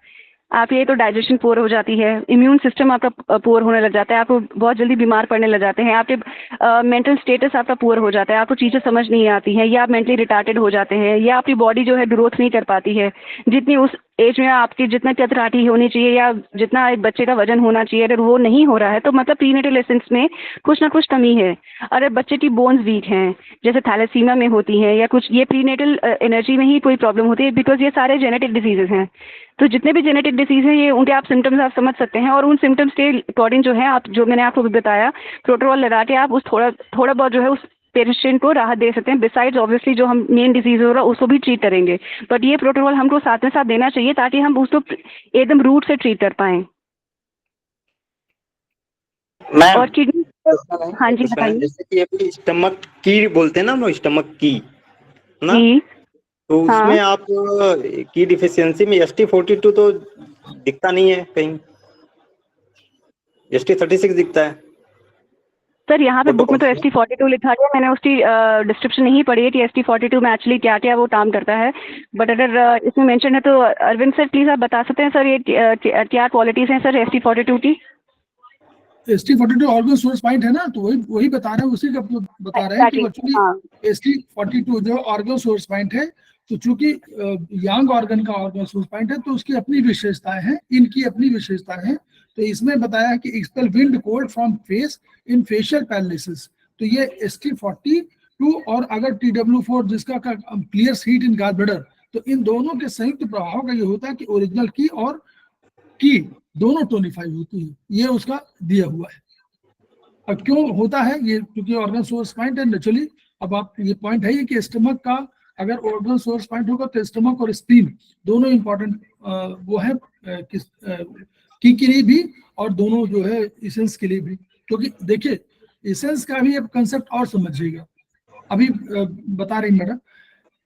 आप ये तो डाइजेशन पुअर हो जाती है, इम्यून सिस्टम आपका पुअर होने लग जाता है, आपको बहुत जल्दी बीमार पड़ने लग जाते हैं, आपके मेंटल स्टेटस आपका पुअर हो जाता है, आपको चीज़ें समझ नहीं आती हैं, या आप मेंटली रिटार्टेड हो जाते हैं, या आपकी बॉडी जो है ग्रोथ नहीं कर पाती है जितनी उस एज में आपकी जितना चतुराटी होनी चाहिए या जितना एक बच्चे का वजन होना चाहिए। अगर वो नहीं हो रहा है तो मतलब प्रीनेटल एसेंस में कुछ ना कुछ कमी है। अगर बच्चे की बोन्स वीक हैं, जैसे थैलेसीमिया में होती हैं या कुछ, ये प्रीनेटल एनर्जी में ही कोई प्रॉब्लम होती है, बिकॉज ये सारे जेनेटिक डिजीजेज हैं। तो जितने भी जेनेटिक डिसीज हैं ये उनके आप सिम्टम्स आप समझ सकते हैं और उन सिम्टम्स के अकॉर्डिंग जो है आप, जो मैंने आपको बताया, प्रोटोकॉल लगा के आप उस थोड़ा बहुत जो है उस पेशेंट को राहत दे सकते हैं। बिसाइड्स ऑब्वियसली जो हम मेन डिजीज हो रहा है उसको भी ट्रीट करेंगे, बट ये प्रोटोकॉल हमको साथ में साथ देना चाहिए ताकि हम उसको एकदम रूट से ट्रीट कर पाएं। और किडनी, हाँ जी बताइए। जैसे कि अपनी स्टमक की बोलते हैं ना हम लोग, स्टमक की ना, तो हाँ। उसमें आप की डिफिशियंसी में ST42 तो दिखता नहीं है कहीं, ST36 दिखता है सर। यहाँ पे बुक में तो ST42 लिखा है, मैंने उसकी डिस्क्रिप्शन नहीं पढ़ी है कि ST42 में एक्चुअली क्या क्या वो काम करता है, बट अगर इसमें मेंशन है तो अरविंद सर प्लीज आप बता सकते हैं सर ये क्या क्वालिटीज हैं सर ST42 की? ST42 ऑर्गन सोर्स पॉइंट है ना, तो वही बता रहे हैं, उसी का बता रहे हैं कि एक्चुअली ST42 जो ऑर्गन सोर्स पॉइंट है, तो चूंकि यांग ऑर्गन का ऑर्गन सोर्स पॉइंट है तो उसकी अपनी विशेषताएं हैं, इनकी अपनी विशेषताएं हैं। तो इसमें बताया कि expel wind cold from face in facial paralysis, तो ये ST42 और अगर TW4 जिसका clear heat in gall bladder, तो इन दोनों के संयुक्त प्रभाव का ये होता है कि ओरिजिनल की और की दोनों टोनिफाई होती है। ये उसका दिया हुआ है। अब क्यों होता है ये? क्योंकि ऑर्गन सोर्स पॉइंट है नेचुरली। अब आप ये पॉइंट है कि स्टमक का अगर ऑर्गन सोर्स पॉइंट होगा तो स्टमक और स्प्लीन दोनों इंपॉर्टेंट वो है की लिए भी और दोनों जो है इसेंस के लिए भी। क्योंकि देखिए इसेंस का भी अब कंसेप्ट और समझिएगा, अभी बता रही मैडम।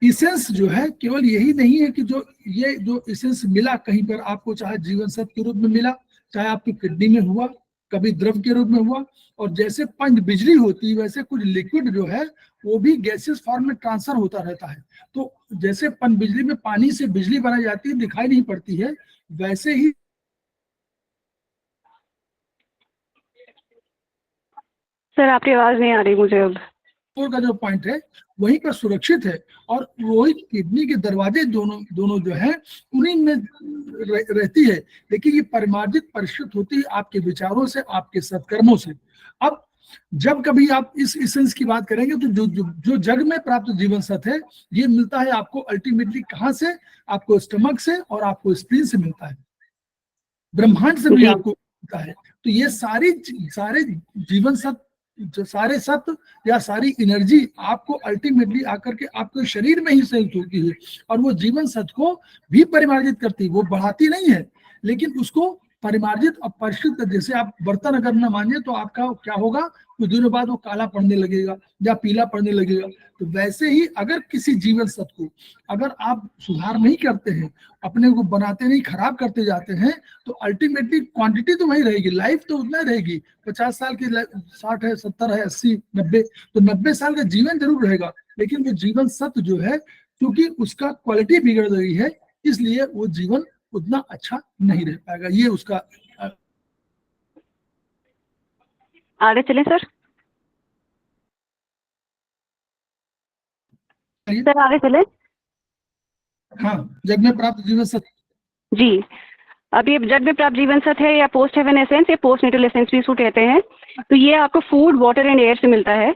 इसेंस जो है केवल यही नहीं है कि जो ये जो इसेंस मिला कहीं पर आपको, चाहे जीवन सत्व के रूप में मिला, चाहे आपकी किडनी में हुआ, कभी द्रव के रूप में हुआ, और जैसे पंच बिजली होती है वैसे कुछ लिक्विड जो है वो भी गैसेस फॉर्म में ट्रांसफर होता रहता है। तो जैसे पंच बिजली में पानी से बिजली बनाई जाती है, दिखाई नहीं पड़ती है, वैसे ही सर आपकी आवाज नहीं आ रही मुझे अब। का जो पॉइंट है वहीं पर सुरक्षित है और वही किडनी के दरवाजे दोनों जो है उन्हीं में रहती है। लेकिन ये परिमार्जित परिष्कृत होती है आपके विचारों से, आपके सत्कर्मों से। अब जब कभी आप इस इसेंस की बात करेंगे तो जो जग में प्राप्त जीवन सत्व है ये मिलता है आपको अल्टीमेटली कहाँ से? आपको स्टमक से और आपको स्प्लीन से मिलता है, ब्रह्मांड से भी आपको मिलता है। तो ये सारे जीवन सत्व जो सारे सत्व या सारी एनर्जी आपको अल्टीमेटली आकर के आपके शरीर में ही संयुक्त होती है, और वो जीवन सत्व को भी परिमार्जित करती है। वो बढ़ाती नहीं है, लेकिन उसको परिमार्जित और परिष्कृत कर, जैसे आप बर्तन अगर न मांजे तो आपका क्या होगा, कुछ दिनों बाद वो काला पड़ने लगेगा या पीला पड़ने लगेगा। तो वैसे ही अगर किसी जीवन सत्व को अगर आप सुधार नहीं करते हैं, अपने को बनाते नहीं, खराब करते जाते हैं, तो अल्टीमेटली क्वांटिटी तो वही रहेगी, लाइफ तो उतना रहेगी। 50 साल की 60 है, 70 है, 80, 90, तो 90 साल का जीवन जरूर रहेगा, लेकिन वो जीवन सत्व जो है, क्योंकि उसका क्वालिटी बिगड़ रही है, इसलिए वो जीवन उतना अच्छा नहीं रह पाएगा। ये उसका आगे चलें सर। सर आगे चलें। हाँ, जग में प्राप्त जीवन सत्व जी, अब ये जग में प्राप्त जीवन सत्व है या पोस्ट हेवन एसेंस या पोस्ट नेटल एसेंस भी इसको कहते हैं। तो ये आपको फूड, वाटर एंड एयर से मिलता है।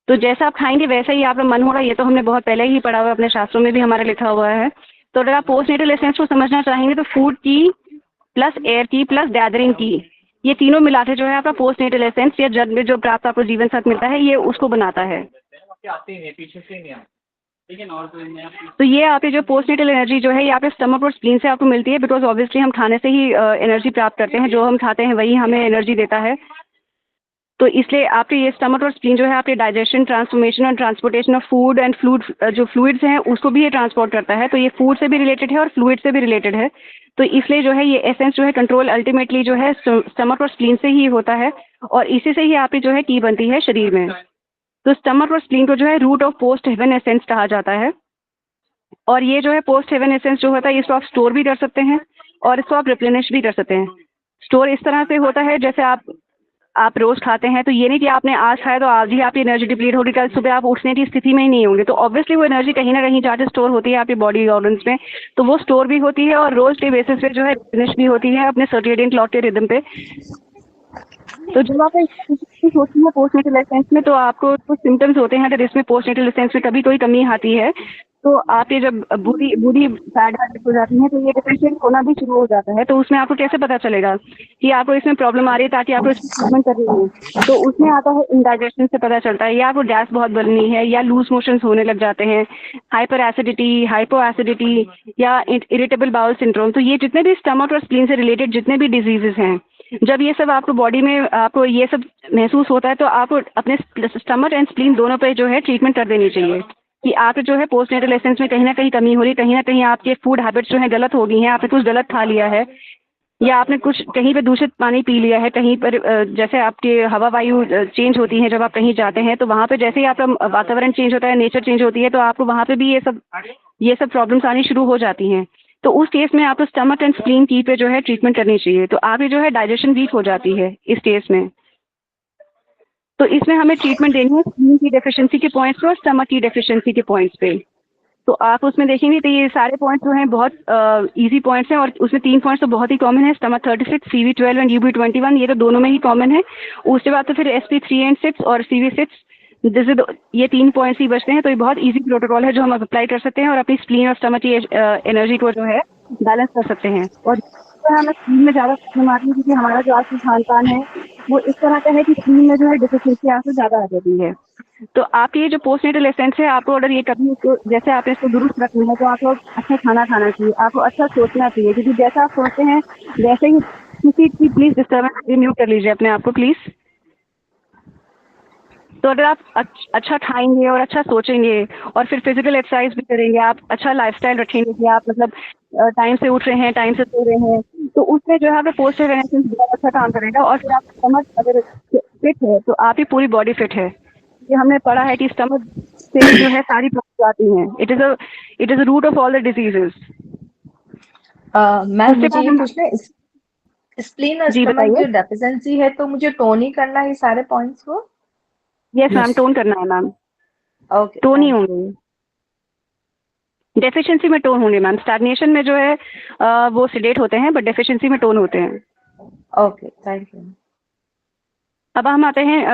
तो जैसा आप खाएंगे वैसा ही आपका मन होगा, ये तो हमने बहुत पहले ही पढ़ा हुआ है, अपने शास्त्रों में भी हमारा लिखा हुआ है। तो अगर आप पोस्ट नेटल एसेंस को समझना चाहेंगे तो फूड की प्लस एयर की प्लस गैदरिंग की, ये तीनों मिलाते जो है आपका पोस्ट नेटल एसेंस या जग में जो प्राप्त आपको जीवन सत्व मिलता है, ये उसको बनाता है। तो ये आपकी जो पोस्ट नेटल एनर्जी जो है, ये आपके स्टमक और स्प्लीन से आपको मिलती है, बिकॉज ऑब्वियसली हम खाने से ही एनर्जी प्राप्त करते हैं, जो हम खाते हैं वही हमें एनर्जी देता है। तो इसलिए आपके ये स्टमक और स्प्लीन जो है आपके डाइजेशन, ट्रांसफॉर्मेशन और transportation of food and fluid, जो फ्लूइड्स हैं उसको भी ये ट्रांसपोर्ट करता है। तो ये फूड से भी रिलेटेड है और फ्लूइड से भी रिलेटेड है। तो इसलिए जो है ये एसेंस जो है कंट्रोल अल्टीमेटली जो है स्टमक और स्प्लीन से ही होता है, और इसी से ही आपकी जो है टी बनती है शरीर में। तो स्टमक और स्प्लीन को जो है root of post heaven essence कहा जाता है। और ये जो है पोस्ट हेवन एसेंस जो होता है, इसको आप स्टोर भी कर सकते हैं और इसको आप रिप्लेनिश भी कर सकते हैं। स्टोर इस तरह से होता है, जैसे आप रोज खाते हैं, तो ये नहीं कि आपने आज खाया तो आज ही आपकी एनर्जी डिप्लीट होगी, कल सुबह आप उठने की स्थिति में ही नहीं होंगे। तो ऑब्वियसली वो एनर्जी कहीं ना कहीं जाके स्टोर होती है आपके बॉडी ऑर्गन्स में, तो वो स्टोर भी होती है और रोज के बेसिस पे जो है रिप्लेनिश भी होती है अपने सर्केडियन क्लॉक के रिदम पे। तो जब आप सोचती है पोस्ट नेटल एसेंस में, तो आपको कुछ सिम्टम्स होते हैं अगर इसमें पोस्ट नेटल एसेंस में कभी कोई कमी आती है, तो आप ये जब बूढ़ी फैट हैबिट हो जाती है, तो ये डिफिशिएंट होना भी शुरू हो जाता है। तो उसमें आपको कैसे पता चलेगा कि आपको इसमें प्रॉब्लम आ रही है, ताकि आपको इसमें ट्रीटमेंट कर रही है। तो उसमें आता है इंडाइजेशन से पता चलता है, या आपको गैस बहुत बननी है, या लूज मोशंस होने लग जाते हैं, हाइपर एसिडिटी, हाइपो एसिडिटी, या इरिटेबल बाउल सिंड्रोम। तो ये जितने भी स्टमक और स्प्लीन से रिलेटेड जितने भी डिजीजेस हैं, जब ये सब आपको बॉडी में आपको ये सब महसूस होता है, तो आपको अपने स्टमक एंड स्प्लीन दोनों पे जो है ट्रीटमेंट कर देनी चाहिए कि आप जो है पोस्ट नेटल एसेंस में कहीं ना कहीं कमी हो रही है, कहीं ना कहीं आपके फूड हैबिट्स जो है गलत हो गई हैं, आपने कुछ गलत खा लिया है, या आपने कुछ कहीं पे दूषित पानी पी लिया है, कहीं पर जैसे आपके हवा वायु चेंज होती है जब आप कहीं जाते हैं, तो वहाँ पे जैसे ही आपका वातावरण चेंज होता है, नेचर चेंज होती है, तो आपको वहाँ पे भी ये सब प्रॉब्लम्स आनी शुरू हो जाती हैं। तो उस केस में आपको स्टमक एंड स्प्लीन की पे जो है ट्रीटमेंट करनी चाहिए। तो आपकी जो है डाइजेशन वीक हो जाती है इस केस में, तो इसमें हमें ट्रीटमेंट देनी है स्प्लीन की डेफिशिएंसी के पॉइंट्स पे और स्टमक की डेफिशिएंसी के पॉइंट्स पे। तो आप उसमें देखेंगे तो ये सारे पॉइंट्स जो हैं बहुत इजी पॉइंट्स हैं, और उसमें 3 पॉइंट्स तो बहुत ही कॉमन है, स्टमक 36, CV12 एंड UB21, ये तो दोनों में ही कॉमन है। उसके बाद तो फिर SP3 एंड 6 और CV6, ये 3 पॉइंट्स ही बचते हैं। तो ये बहुत इजी प्रोटोकॉल है जो हम अप्लाई कर सकते हैं और अपनी स्प्लीन और स्टमक की एनर्जी को जो है बैलेंस कर सकते हैं। और हमें स्प्लीन में ज़्यादा प्रॉब्लम आती है क्योंकि हमारा जो आज का खान पान है वो इस तरह का है कि स्प्लीन में जो है डिफिशिएंसी आपको ज़्यादा आ जाती है। तो आपकी ये जो पोस्ट नेटल एसेंस है, आपको अगर ये कभी इसको जैसे आपने इसको दुरुस्त रखना है, तो आपको अच्छा खाना खाना चाहिए, आपको अच्छा सोचना चाहिए, क्योंकि जैसा आप सोचते हैं वैसे ही किसी की प्लीज़ डिस्टर्बेंस म्यूट कर लीजिए अपने आप को प्लीज़। तो अगर आप अच्छा खाएंगे और अच्छा सोचेंगे और फिर फिजिकल एक्सरसाइज भी करेंगे, आप अच्छा लाइफस्टाइल रखेंगे कि आप मतलब टाइम से उठ रहे हैं, टाइम से सो रहे हैं, तो उसमें जो है आपका पोस्ट नेटल एसेंस बहुत अच्छा काम करेगा। और फिर आप स्टमक अगर फिट है तो आपकी पूरी बॉडी फिट है। ये हमने पढ़ा है कि स्टमक से जो है सारी प्रॉब्लम आती हैं। It is a root of all the diseases. Ma'am मुझे ये पूछना है, स्प्लीन और जी, स्टमक बताइए। जो डेफिशिएंसी है, तो मुझे टोन ही करना है सारे पॉइंट्स को? यस मैम, टोन करना है मैम। ओके, टोन ही होंगे, डेफिशिएंसी में टोन होंगे मैम। स्टैग्नेशन में जो है वो सिडेट होते हैं, बट डेफिशिएंसी में टोन होते हैं। Okay, thank you. अब हम आते हैं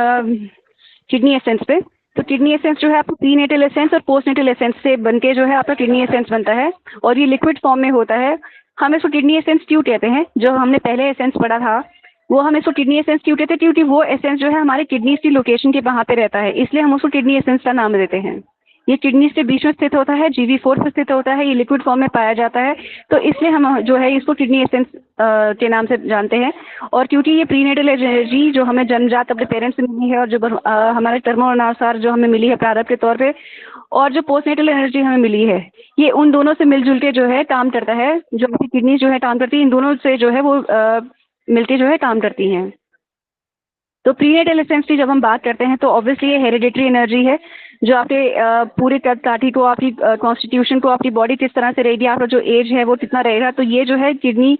किडनी एसेंस पे। तो किडनी एसेंस जो है आपको प्री नेटल एसेंस और पोस्ट नेटल एसेंस से बनके जो है आपका किडनी एसेंस बनता है, और ये लिक्विड फॉर्म में होता है। हम इसको किडनी एसेंस क्यों कहते हैं? जो हमने पहले एसेंस पढ़ा था वो हम इसको किडनी एसेंस क्यों कहते हैं, क्योंकि वो एसेंस जो है हमारे किडनीज की लोकेशन के वहाँ पे रहता है, इसलिए हम उसको किडनी एसेंस का नाम देते हैं। ये किडनी के बीच में स्थित होता है, GV4 पे स्थित होता है, ये लिक्विड फॉर्म में पाया जाता है, तो इसलिए हम जो है इसको किडनी एसेंस के नाम से जानते हैं। और क्योंकि ये प्रीनेटल एनर्जी जो हमें जन्मजात अपने पेरेंट्स से मिली है और जो हमारे टर्मों अनुसार जो हमें मिली है प्रारंभ के तौर पे, और जो पोस्टनेटल एनर्जी हमें मिली है, ये उन दोनों से मिलजुल के जो है काम करता है। जो अपनी किडनी जो है काम करती है, इन दोनों से जो है वो मिलके जो है काम करती हैं। तो प्रीनेटल एसेंस की जब हम बात करते हैं तो ऑब्वियसली ये हेरिडिटरी एनर्जी है, जो आपके पूरे कद काठी को, आपकी कॉन्स्टिट्यूशन को, आपकी बॉडी किस तरह से रहेगी, आपका जो एज है वो कितना रहेगा, तो ये जो है किडनी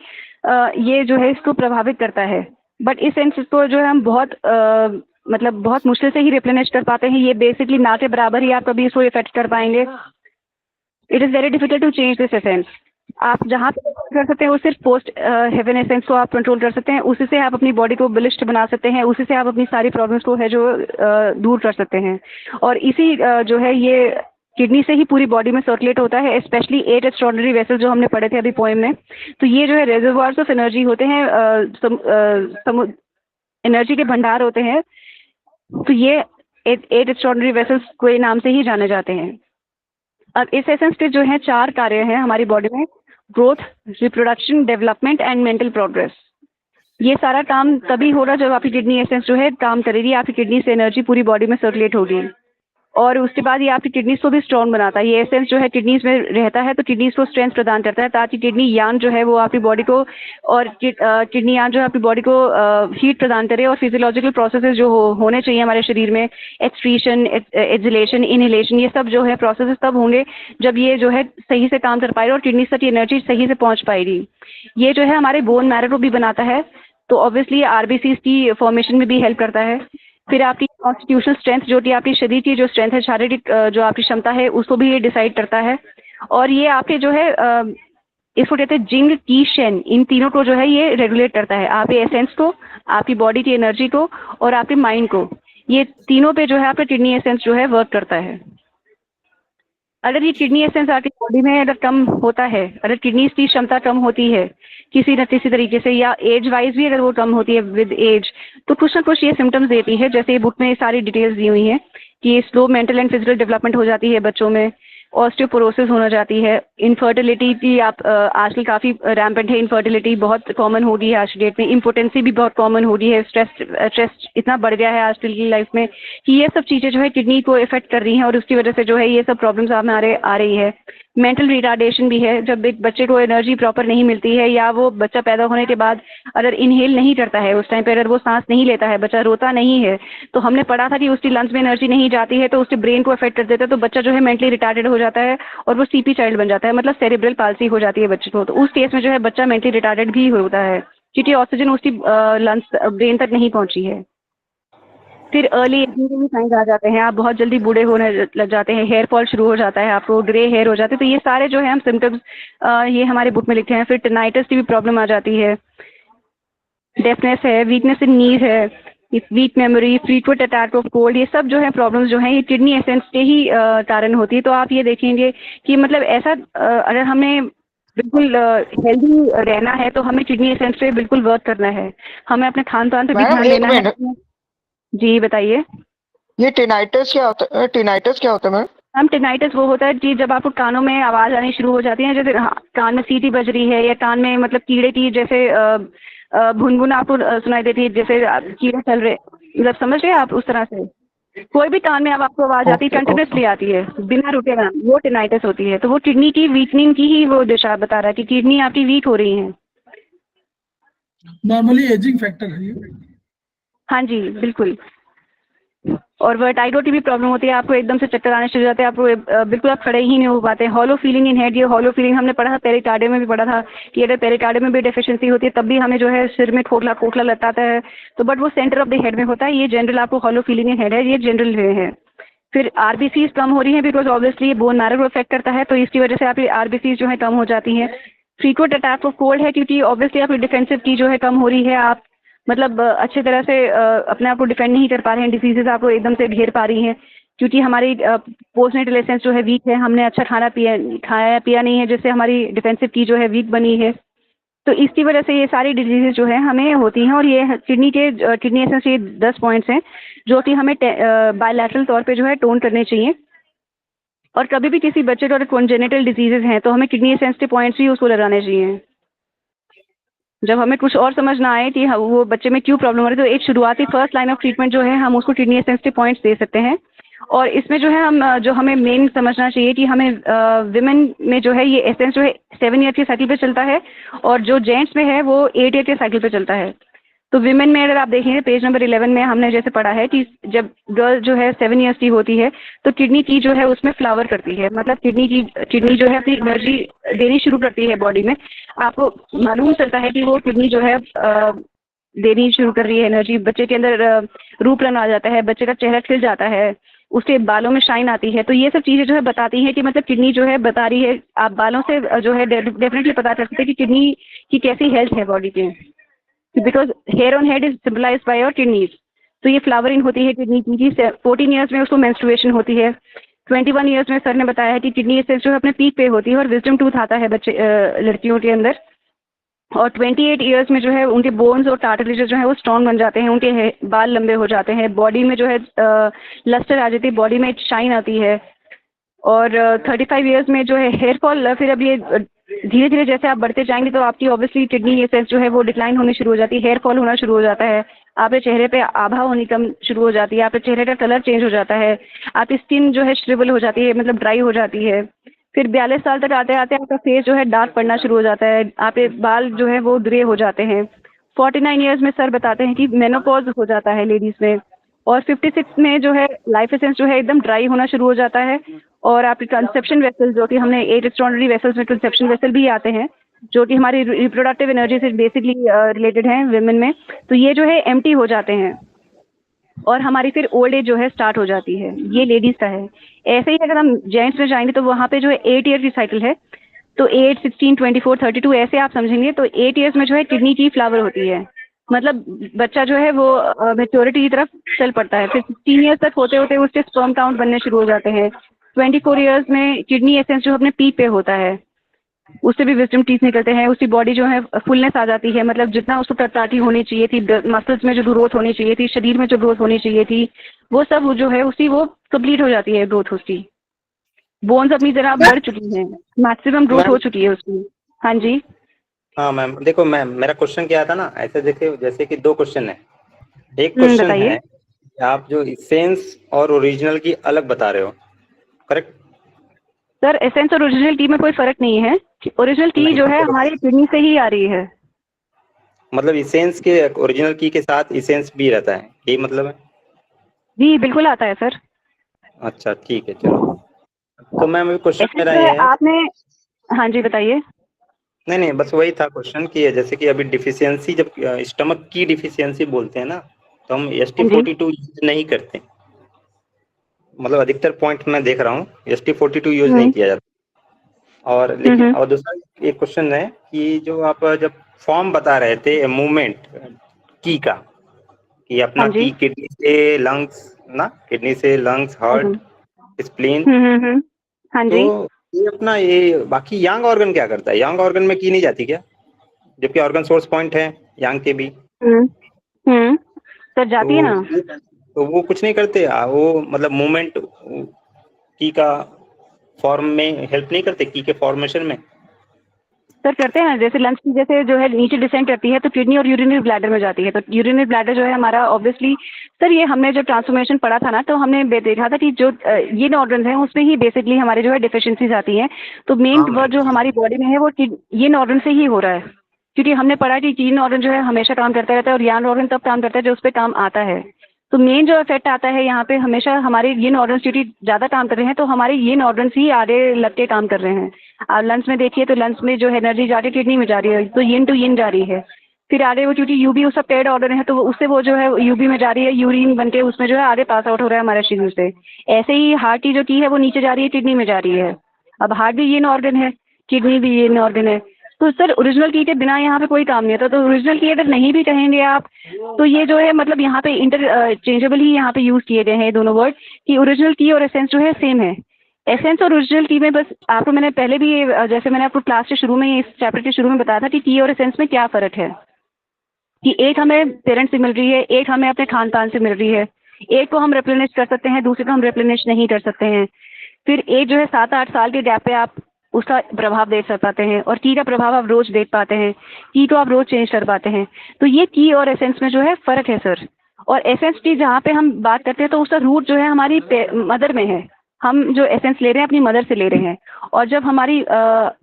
ये जो है इसको प्रभावित करता है। बट इस सेंस को जो है हम बहुत मतलब बहुत मुश्किल से ही रिप्लेनिश कर पाते हैं। ये बेसिकली ना के बराबर ही आप कभी इसको इफेक्ट कर पाएंगे। It is very difficult to change this essence. आप जहाँ पे कर सकते हैं वो सिर्फ पोस्ट हेवन एसेंस को आप कंट्रोल कर सकते हैं, उसी से आप अपनी बॉडी को बलिष्ठ बना सकते हैं, उसी से आप अपनी सारी प्रॉब्लम्स को है जो दूर कर सकते हैं। और इसी जो है ये किडनी से ही पूरी बॉडी में सर्कुलेट होता है, स्पेशली 8 एक्स्ट्राऑर्डिनरी वेसल्स जो हमने पढ़े थे अभी पोएम में। तो ये जो है रिजर्वायर्स ऑफ एनर्जी होते हैं, एनर्जी के भंडार होते हैं। तो ये 8 एक्स्ट्राऑर्डिनरी वेसल्स के नाम से ही जाने जाते हैं। अब इस एसेंस के जो है 4 कार्य हैं हमारी बॉडी में: growth, reproduction, development and mental progress. ये सारा काम तभी होगा जब आपकी किडनी एसेंस जो है काम करेगी, आपकी किडनी से एनर्जी पूरी बॉडी में सर्कुलेट होगी, और उसके बाद ये आपकी किडनीज को भी स्ट्रॉन्ग बनाता है। ये एसेंस जो है किडनीज में रहता है तो किडनीज को स्ट्रेंथ प्रदान करता है, ताकि किडनी यान जो है वो आपकी बॉडी को, और किडनी यान जो है आपकी बॉडी को हीट प्रदान करे, और फिजियोलॉजिकल प्रोसेसेस जो होने चाहिए हमारे शरीर में, एक्सक्रीशन, एक्सलेशन, इनहेलेशन, ये सब जो है प्रोसेसेस तब होंगे जब ये जो है सही से काम कर पाएगा और किडनी तक एनर्जी सही से पहुँच पाएगी। ये जो है हमारे बोन मैरो को भी बनाता है, तो ऑब्वियसली RBCs की फॉर्मेशन में भी हेल्प करता है। फिर आपकी कॉन्स्टिट्यूशनल स्ट्रेंथ, जो कि आपकी शरीर की जो स्ट्रेंथ है, शारीरिक जो आपकी क्षमता है, उसको भी ये डिसाइड करता है। और ये आपके जो है इसको कहते हैं जिंग, की, शेन, इन तीनों को जो है ये रेगुलेट करता है, आपके एसेंस को, आपकी बॉडी की एनर्जी को और आपके माइंड को। ये तीनों पे जो है आपका किडनी एसेंस जो है वर्क करता है। अगर ये किडनी एसेंस आपकी बॉडी में अगर कम होता है, अगर किडनी की क्षमता कम होती है किसी न किसी तरीके से, या एज वाइज भी अगर वो कम होती है विद एज, तो कुछ ना कुछ ये सिम्टम्स देती है। जैसे बुक में सारी डिटेल्स दी हुई हैं कि slow mental and physical development हो जाती है बच्चों में, ऑस्टियोपोरोसिस होना जाती है, इनफर्टिलिटी की आप आजकल काफ़ी रैम्पेंट है, इनफर्टिलिटी बहुत कॉमन हो गई है आज की डेट में, इम्पोटेंसी भी बहुत कॉमन हो गई है, स्ट्रेस इतना बढ़ गया है आजकल की लाइफ में कि ये सब चीज़ें जो है किडनी को इफेक्ट कर रही हैं, और उसकी वजह से जो है ये सब प्रॉब्लम्स हमारे आ रही है। मेंटल रिटार्डेशन भी है, जब एक बच्चे को एनर्जी प्रॉपर नहीं मिलती है, या वो बच्चा पैदा होने के बाद अगर इनहेल नहीं करता है, उस टाइम पे अगर वो सांस नहीं लेता है, बच्चा रोता नहीं है, तो हमने पढ़ा था कि उसकी लंग्स में एनर्जी नहीं जाती है तो उसके ब्रेन को अफेक्ट कर देता है, तो बच्चा जो है मेंटली रिटार्डेड हो जाता है और वो CP चाइल्ड बन जाता है, मतलब सेरेब्रल पाल्सी हो जाती है बच्चे को। तो उस केस में जो है बच्चा मेंटली रिटार्डेड भी होता है, क्योंकि ऑक्सीजन उसकी लंग्स ब्रेन तक नहीं पहुंची है। फिर अर्ली एजिंग के भी साइंस आ जाते हैं, आप बहुत जल्दी बूढ़े होने लग जाते हैं, हेयर फॉल शुरू हो जाता है, आपको ग्रे हेयर हो जाते हैं। तो ये सारे जो है हम सिम्टम्स ये हमारे बुक में लिखे हैं। फिर टिनाइटिस की भी प्रॉब्लम आ जाती है, डेफनेस है, वीकनेस इन नीज है, weak memory, frequent attack of cold, ये सब जो है प्रॉब्लम्स जो हैं ये किडनी एसेंस के ही कारण होती है। तो आप ये देखेंगे कि मतलब ऐसा अगर हमें बिल्कुल हेल्दी रहना है तो हमें किडनी एसेंस पे बिल्कुल वर्क करना है, हमें अपने खान पान पे भी ध्यान देना है। जी बताइए। ये टिनाइटिस क्या होता है? टिनाइटिस क्या होता है मैम? हम टिनाइटिस वो होता है कि जब आपको कानों में आवाज़ आनी शुरू हो जाती है, जैसे कान में सीटी बज रही है, या कान में मतलब कीड़े की जैसे भुनभुन आपको सुनाई देती है, जैसे कीड़े चल रहे, मतलब समझ रहे हैं आप, उस तरह से कोई भी कान में अब आपको आवाज़ आती है, कंटिन्यूसली आती है बिना रुके ना, वो टिनाइटिस होती है। तो वो किडनी की वीकनिंग की ही वो दिशा बता रहा है कि किडनी आपकी वीक हो रही है। नॉर्मली एजिंग फैक्टर है ये। हाँ जी बिल्कुल। और वर्टाइगो की भी प्रॉब्लम होती है, आपको एकदम से चक्कर आने शुरू हो जाते हैं, आपको बिल्कुल आप खड़े ही नहीं हो पाते। हॉलो फीलिंग इन हेड, ये हॉलो फीलिंग हमने पढ़ा था पेरिकार्डियम में भी पढ़ा था कि अगर पेरिकार्डियम में भी डेफिशिएंसी होती है तब भी हमें जो है सिर में खोखला खोखला लगता है, तो बट वो सेंटर ऑफ द हेड में होता है। ये जनरल आपको हॉलो फीलिंग इन हेड है, ये जनरल वे है। फिर RBCs कम हो रही हैं बिकॉज ऑब्वियसली ये बोन मैरो को अफेक्ट करता है, तो इसकी वजह से आपकी RBCs जो है कम हो जाती हैं। फ्रीक्वेंट अटैक ऑफ कोल्ड है, क्योंकि ऑब्वियसली आपकी डिफेंसिव की जो है कम हो रही है, आप मतलब अच्छे तरह से अपने आप को डिफेंड नहीं कर पा रहे हैं, डिसीजेज आपको एकदम से घेर पा रही हैं, क्योंकि हमारी पोस्टनेटल एसेंस जो है वीक है, हमने अच्छा खाया पिया नहीं है, जिससे हमारी डिफेंसिव की जो है वीक बनी है। तो इसकी वजह से ये सारी डिजीजेज जो है हमें होती हैं, और ये किडनी एसेंस ये 10 पॉइंट्स हैं जो कि हमें बायलैटरल तौर पे जो है टोन करने चाहिए। और कभी भी किसी बच्चे को अगर कॉन्जेनिटल डिजीजेज हैं तो हमें किडनी एसेंस के पॉइंट्स ही उसको लगाने चाहिए। जब हमें कुछ और समझ ना आए कि वो बच्चे में क्यों प्रॉब्लम हो रही है, तो एक शुरुआती फर्स्ट लाइन ऑफ ट्रीटमेंट जो है हम उसको किडनी एसेंस के पॉइंट्स दे सकते हैं। और इसमें जो है जो हमें मेन समझना चाहिए कि हमें विमेन में जो है ये एसेंस जो है 7 ईयर के साइकिल पे चलता है, और जो जेंट्स में है वो 8 ईयर के साइकिल पे चलता है। तो विमेन में अगर आप देखेंगे पेज नंबर 11 में हमने जैसे पढ़ा है कि जब गर्ल जो है 7 ईयर्स की होती है तो किडनी की जो है उसमें फ्लावर करती है, मतलब किडनी जो है अपनी एनर्जी देनी शुरू करती है बॉडी में। आपको मालूम चलता है कि वो किडनी जो है देनी शुरू कर रही है एनर्जी, बच्चे के अंदर रूप रंग आ जाता है, बच्चे का चेहरा खिल जाता है, उसके बालों में शाइन आती है। तो ये सब चीज़ें जो है बताती हैं कि मतलब किडनी जो है बता रही है। आप बालों से जो है डेफिनेटली पता कर सकते हैं कि किडनी की कैसी हेल्थ है बॉडी के, because hair on head is symbolised by your kidneys. तो ये फ्लावरिंग होती है किडनी की। 14 ईयर्स में उसको मेंस्ट्रुएशन होती है। 21 ईयर्स में सर ने बताया है कि किडनी एसेंस जो है अपने पीक पे होती है और विजडम टूथ आता है बच्चे लड़कियों के अंदर। और 28 ईयर्स में जो है उनके बोन्स और कार्टिलेजेस जो है वो स्ट्रॉन्ग बन जाते हैं, उनके बाल लंबे हो जाते हैं, बॉडी में जो है लस्टर आ जाती है, बॉडी में शाइन आती है। और 35 ईयर्स में जो है हेयर फॉल, फिर अब ये धीरे धीरे जैसे आप बढ़ते जाएंगे तो आपकी ऑब्वियसली किडनी एसेंस जो है वो डिक्लाइन होनी शुरू हो जाती है, हेयर फॉल होना शुरू हो जाता है, आपके चेहरे पे आभा होनी कम शुरू हो जाती है, आपके चेहरे का कलर चेंज हो जाता है, आपकी स्किन जो है श्रिवल हो जाती है, मतलब ड्राई हो जाती है। फिर 42 साल तक आते आते आपका फेस जो है डार्क पड़ना शुरू हो जाता है, आपके बाल जो है वो ग्रे हो जाते हैं। 49 ईयर्स में सर बताते हैं कि मेनोपॉज हो जाता है लेडीज में। और 56 में जो है लाइफ एसेंस जो है एकदम ड्राई होना शुरू हो जाता है। और आपकी कंसेप्शन वेसल जो कि हमने 8 एक्स्ट्राऑर्डिनरी वेसल्स में कंसेप्शन वेसल भी आते हैं जो कि हमारी रिप्रोडक्टिव एनर्जी से बेसिकली रिलेटेड हैं विमेन में, तो ये जो है एम्प्टी हो जाते हैं और हमारी फिर ओल्ड एज जो है स्टार्ट हो जाती है। ये लेडीज का है। ऐसे ही अगर हम जेंट्स में जाएंगे तो वहाँ पे जो है 8 ईयर की साइकिल है, तो 8, 16, 24, 32 ऐसे आप समझेंगे। तो 8 ईयर्स में जो है किडनी की फ्लावर होती है, मतलब बच्चा जो है वो मेच्योरिटी की तरफ चल पड़ता है। फिर 16 ईयर्स तक होते होते उसके स्पर्म काउंट बनने शुरू हो जाते हैं। 24 ईयर्स में किडनी एसेंस जो अपने पीक पे होता है, उससे भी विजडम टीथ निकलते हैं, उसकी बॉडी जो है फुलनेस आ जाती है, मतलब जितना उसको टटाटी होनी चाहिए थी, मसल्स में जो ग्रोथ होनी चाहिए थी, शरीर में जो ग्रोथ होनी चाहिए थी, वो सब जो है उसकी वो कंप्लीट हो जाती है ग्रोथ उसकी। बोन्स अपनी जगह बढ़ चुकी हैं, मैक्सिमम ग्रोथ हो चुकी है उसकी। हाँ जी। हाँ मैम, देखो मैम मेरा क्वेश्चन क्या था ना, ऐसे देखिए जैसे कि 2 क्वेश्चन है। एक क्वेश्चन बताइए। है आप जो एसेंस और ओरिजिनल की अलग बता रहे हो, करेक्ट? सर एसेंस और ओरिजिनल टी में कोई फर्क नहीं है। ओरिजिनल टी नहीं, जो है हमारी किडनी से ही आ रही है। मतलब एसेंस के ओरिजिनल की के साथ एसेंस भी रहता है, यही मतलब है? जी बिल्कुल आता है सर। अच्छा ठीक है, चलो। तो मैम क्वेश्चन एसेंस मेरा जो ये है है, आपने, हाँ जी बताइए। नहीं बस वही था क्वेश्चन कि जैसे कि अभी डिफिशियंसी, जब स्टमक की डिफिशियंसी बोलते हैं ना, तो हम हाँ जी। ST42 यूज नहीं करते। मतलब अधिकतर पॉइंट मैं देख रहा हूँ ST42 यूज नहीं किया जाता। और लेकिन और दूसरा एक क्वेश्चन है कि जो आप जब फॉर्म बता रहे थे मूवमेंट की का, कि अपना हाँ जी। की किडनी से लंग्स ना, किडनी से लंग्स, हार्ट, स्प्लीन, हाँ तो जी। ये अपना ये बाकी यंग ऑर्गन क्या करता है? यंग ऑर्गन में की नहीं जाती क्या, जबकि ऑर्गन सोर्स पॉइंट है यंग के भी? सर जाती है ना। तो वो कुछ नहीं करते वो मतलब मूवमेंट की का फॉर्म में हेल्प नहीं करते, की के फॉर्मेशन में? सर करते हैं ना, जैसे लंग्स की जैसे जो है नीचे डिसेंट करती है तो किडनी और यूरिनरी ब्लैडर में जाती है। तो यूरिनरी ब्लैडर जो है हमारा ऑब्वियसली सर, ये हमने जो ट्रांसफॉर्मेशन पढ़ा था ना, तो हमने देखा था कि जो ये ऑर्गन्स हैं उसमें ही बेसिकली हमारे जो है डिफिशियंसीज आती हैं। तो मेन वर्क जो हमारी बॉडी में है वो ये ऑर्गन से ही हो रहा है, क्योंकि हमने पढ़ा कि कीन ऑर्गन जो है हमेशा काम करता रहता है और यान ऑर्गन तब काम करता है जो उस पर काम आता है। तो मेन जो इफेक्ट आता है यहाँ पे हमेशा हमारे ये ऑर्गन्स क्योंकि ज्यादा काम कर रहे हैं, तो हमारे ये ऑर्गन्स ही आगे लग के काम कर रहे हैं। आप लंग्स में देखिए तो लंग्स में जो एनर्जी जा रही है किडनी में जा रही है, तो यिन टू यिन जा रही है। फिर आगे वो क्योंकि यूबी उसका पेड ऑर्डर है तो उससे वो जो है यूबी में जा रही है, यूरिन बनके उसमें जो है आगे पास आउट हो रहा है हमारे शरीर से। ऐसे ही हार्ट की जो की है वो नीचे जा रही है, किडनी में जा रही है। अब हार्ट भी यिन ऑर्गन है, किडनी भी यिन ऑर्गन है। तो सर ओरिजिनल की के बिना यहाँ पे कोई काम नहीं होता। तो ओरिजिनल की अगर नहीं भी कहेंगे आप तो ये जो है मतलब यहाँ पे इंटरचेंजेबल ही यहाँ पे यूज किए गए हैं दोनों वर्ड, कि ओरिजिनल की और एसेंस जो है सेम है। एसेंस और ओरिजिनल टी में बस आपको मैंने पहले भी जैसे मैंने आपको क्लास के शुरू में इस चैप्टर के शुरू में बताया था कि टी और एसेंस में क्या फ़र्क है, कि एक हमें पेरेंट्स से मिल रही है, एक हमें अपने खान पान से मिल रही है, एक को हम रिप्लेनिश कर सकते हैं, दूसरे को हम रिप्लेनिश नहीं कर सकते हैं। फिर एक जो है 7-8 साल के गैप पे आप उसका प्रभाव देख पाते हैं, और टी का प्रभाव आप रोज देख पाते हैं, टी को आप रोज चेंज कर पाते हैं। तो ये टी और एसेंस में जो है फ़र्क है सर। और एसेंस टी जहाँ पे हम बात करते हैं तो उसका रूट जो है हमारी मदर में है, हम जो एसेंस ले रहे हैं अपनी मदर से ले रहे हैं, और जब हमारी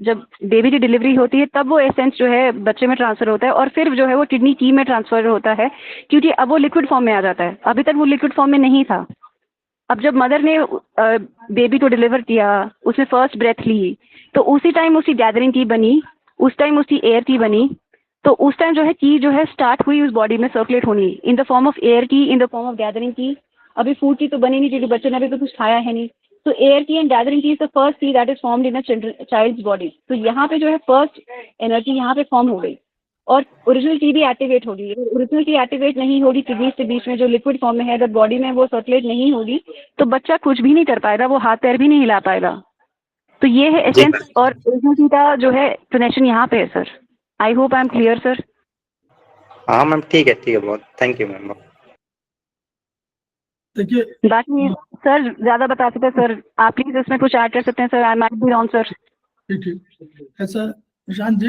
जब बेबी की डिलीवरी होती है तब वो एसेंस जो है बच्चे में ट्रांसफर होता है, और फिर जो है वो किडनी टी में ट्रांसफर होता है, क्योंकि अब वो लिक्विड फॉर्म में आ जाता है, अभी तक वो लिक्विड फॉर्म में नहीं था। अब जब मदर ने बेबी को डिलीवर किया, उसने फर्स्ट ब्रेथ ली, तो उसी टाइम उसकी गैदरिंग टी बनी, उस टाइम उसकी एयर टी बनी, तो उस टाइम जो है टी जो है स्टार्ट हुई उस बॉडी में सर्कुलेट होनी in the form of air T, in the form of gathering T. अभी फूड टी तो बनी नहीं क्योंकि बच्चे ने अभी तो कुछ खाया है नहीं, तो air T and gathering T is the first T that is formed in a child's body. तो यहाँ पे जो है फर्स्ट एनर्जी यहाँ पे फॉर्म हो गई, और ओरिजिनल टी भी एक्टिवेट होगी। ओरिजिनल टी एक्टिवेट नहीं होगी किडनी के बीच में जो लिक्विड फॉर्म में है, अगर बॉडी में वो सर्कुलेट नहीं होगी तो बच्चा कुछ भी नहीं कर पाएगा, वो हाथ पैर भी नहीं हिला पाएगा। तो ये है एसेंस और ओरिजिनल टी का जो है कनेक्शन यहाँ पे है sir. I hope I am clear sir. हाँ मैम, ठीक है बहुत, थैंक यू मैम। देखिए बाकी सर ज्यादा बता सकते हैं सर, आप प्लीज इसमें कुछ ऐड कर सकते हैं sir, I might be wrong sir. ठीक ऐसा प्रशांत जी,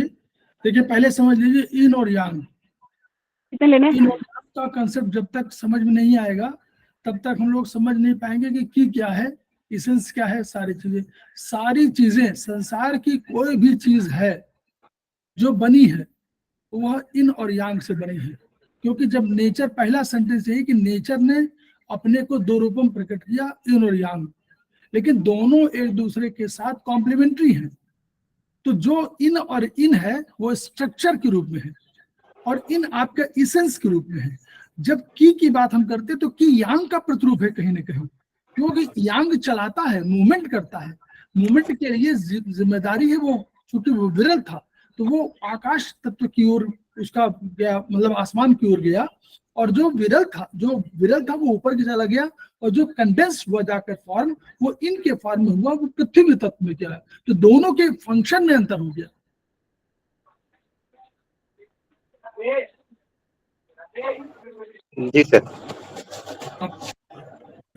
देखिए पहले समझ लीजिए इन और यांग, कितने लेने इन और यांग का कंसेप्ट जब तक समझ में नहीं आएगा तब तक हम लोग समझ नहीं पाएंगे कि की क्या है, इसेंस क्या है। सारी चीजें संसार की कोई भी चीज है जो बनी है वह इन और यांग से बनी है, क्योंकि जब नेचर, पहला सेंटेंस यही कि नेचर ने अपने को दो रूपों में प्रकट किया, इन और यांग, लेकिन दोनों एक दूसरे के साथ कॉम्प्लीमेंट्री हैं। तो जो इन और इन है वो स्ट्रक्चर के रूप में है, और इन आपका इसेंस के रूप में है। जब की बात हम करते तो की यांग का प्रतिरूप है कहीं ना कहीं, क्योंकि यांग चलाता है, मूवमेंट करता है, मूवमेंट के लिए जिम्मेदारी है वो, चूंकि वो विरल था तो वो आकाश तत्व की ओर उसका गया, मतलब आसमान की ओर गया, और जो विरल था वो ऊपर की चला गया, और जो कंडेंस हुआ जाकर फॉर्म वो इनके फॉर्म में हुआ, वो पृथ्वी तत्व में गया। तो दोनों के फंक्शन में अंतर हो गया। जी सर।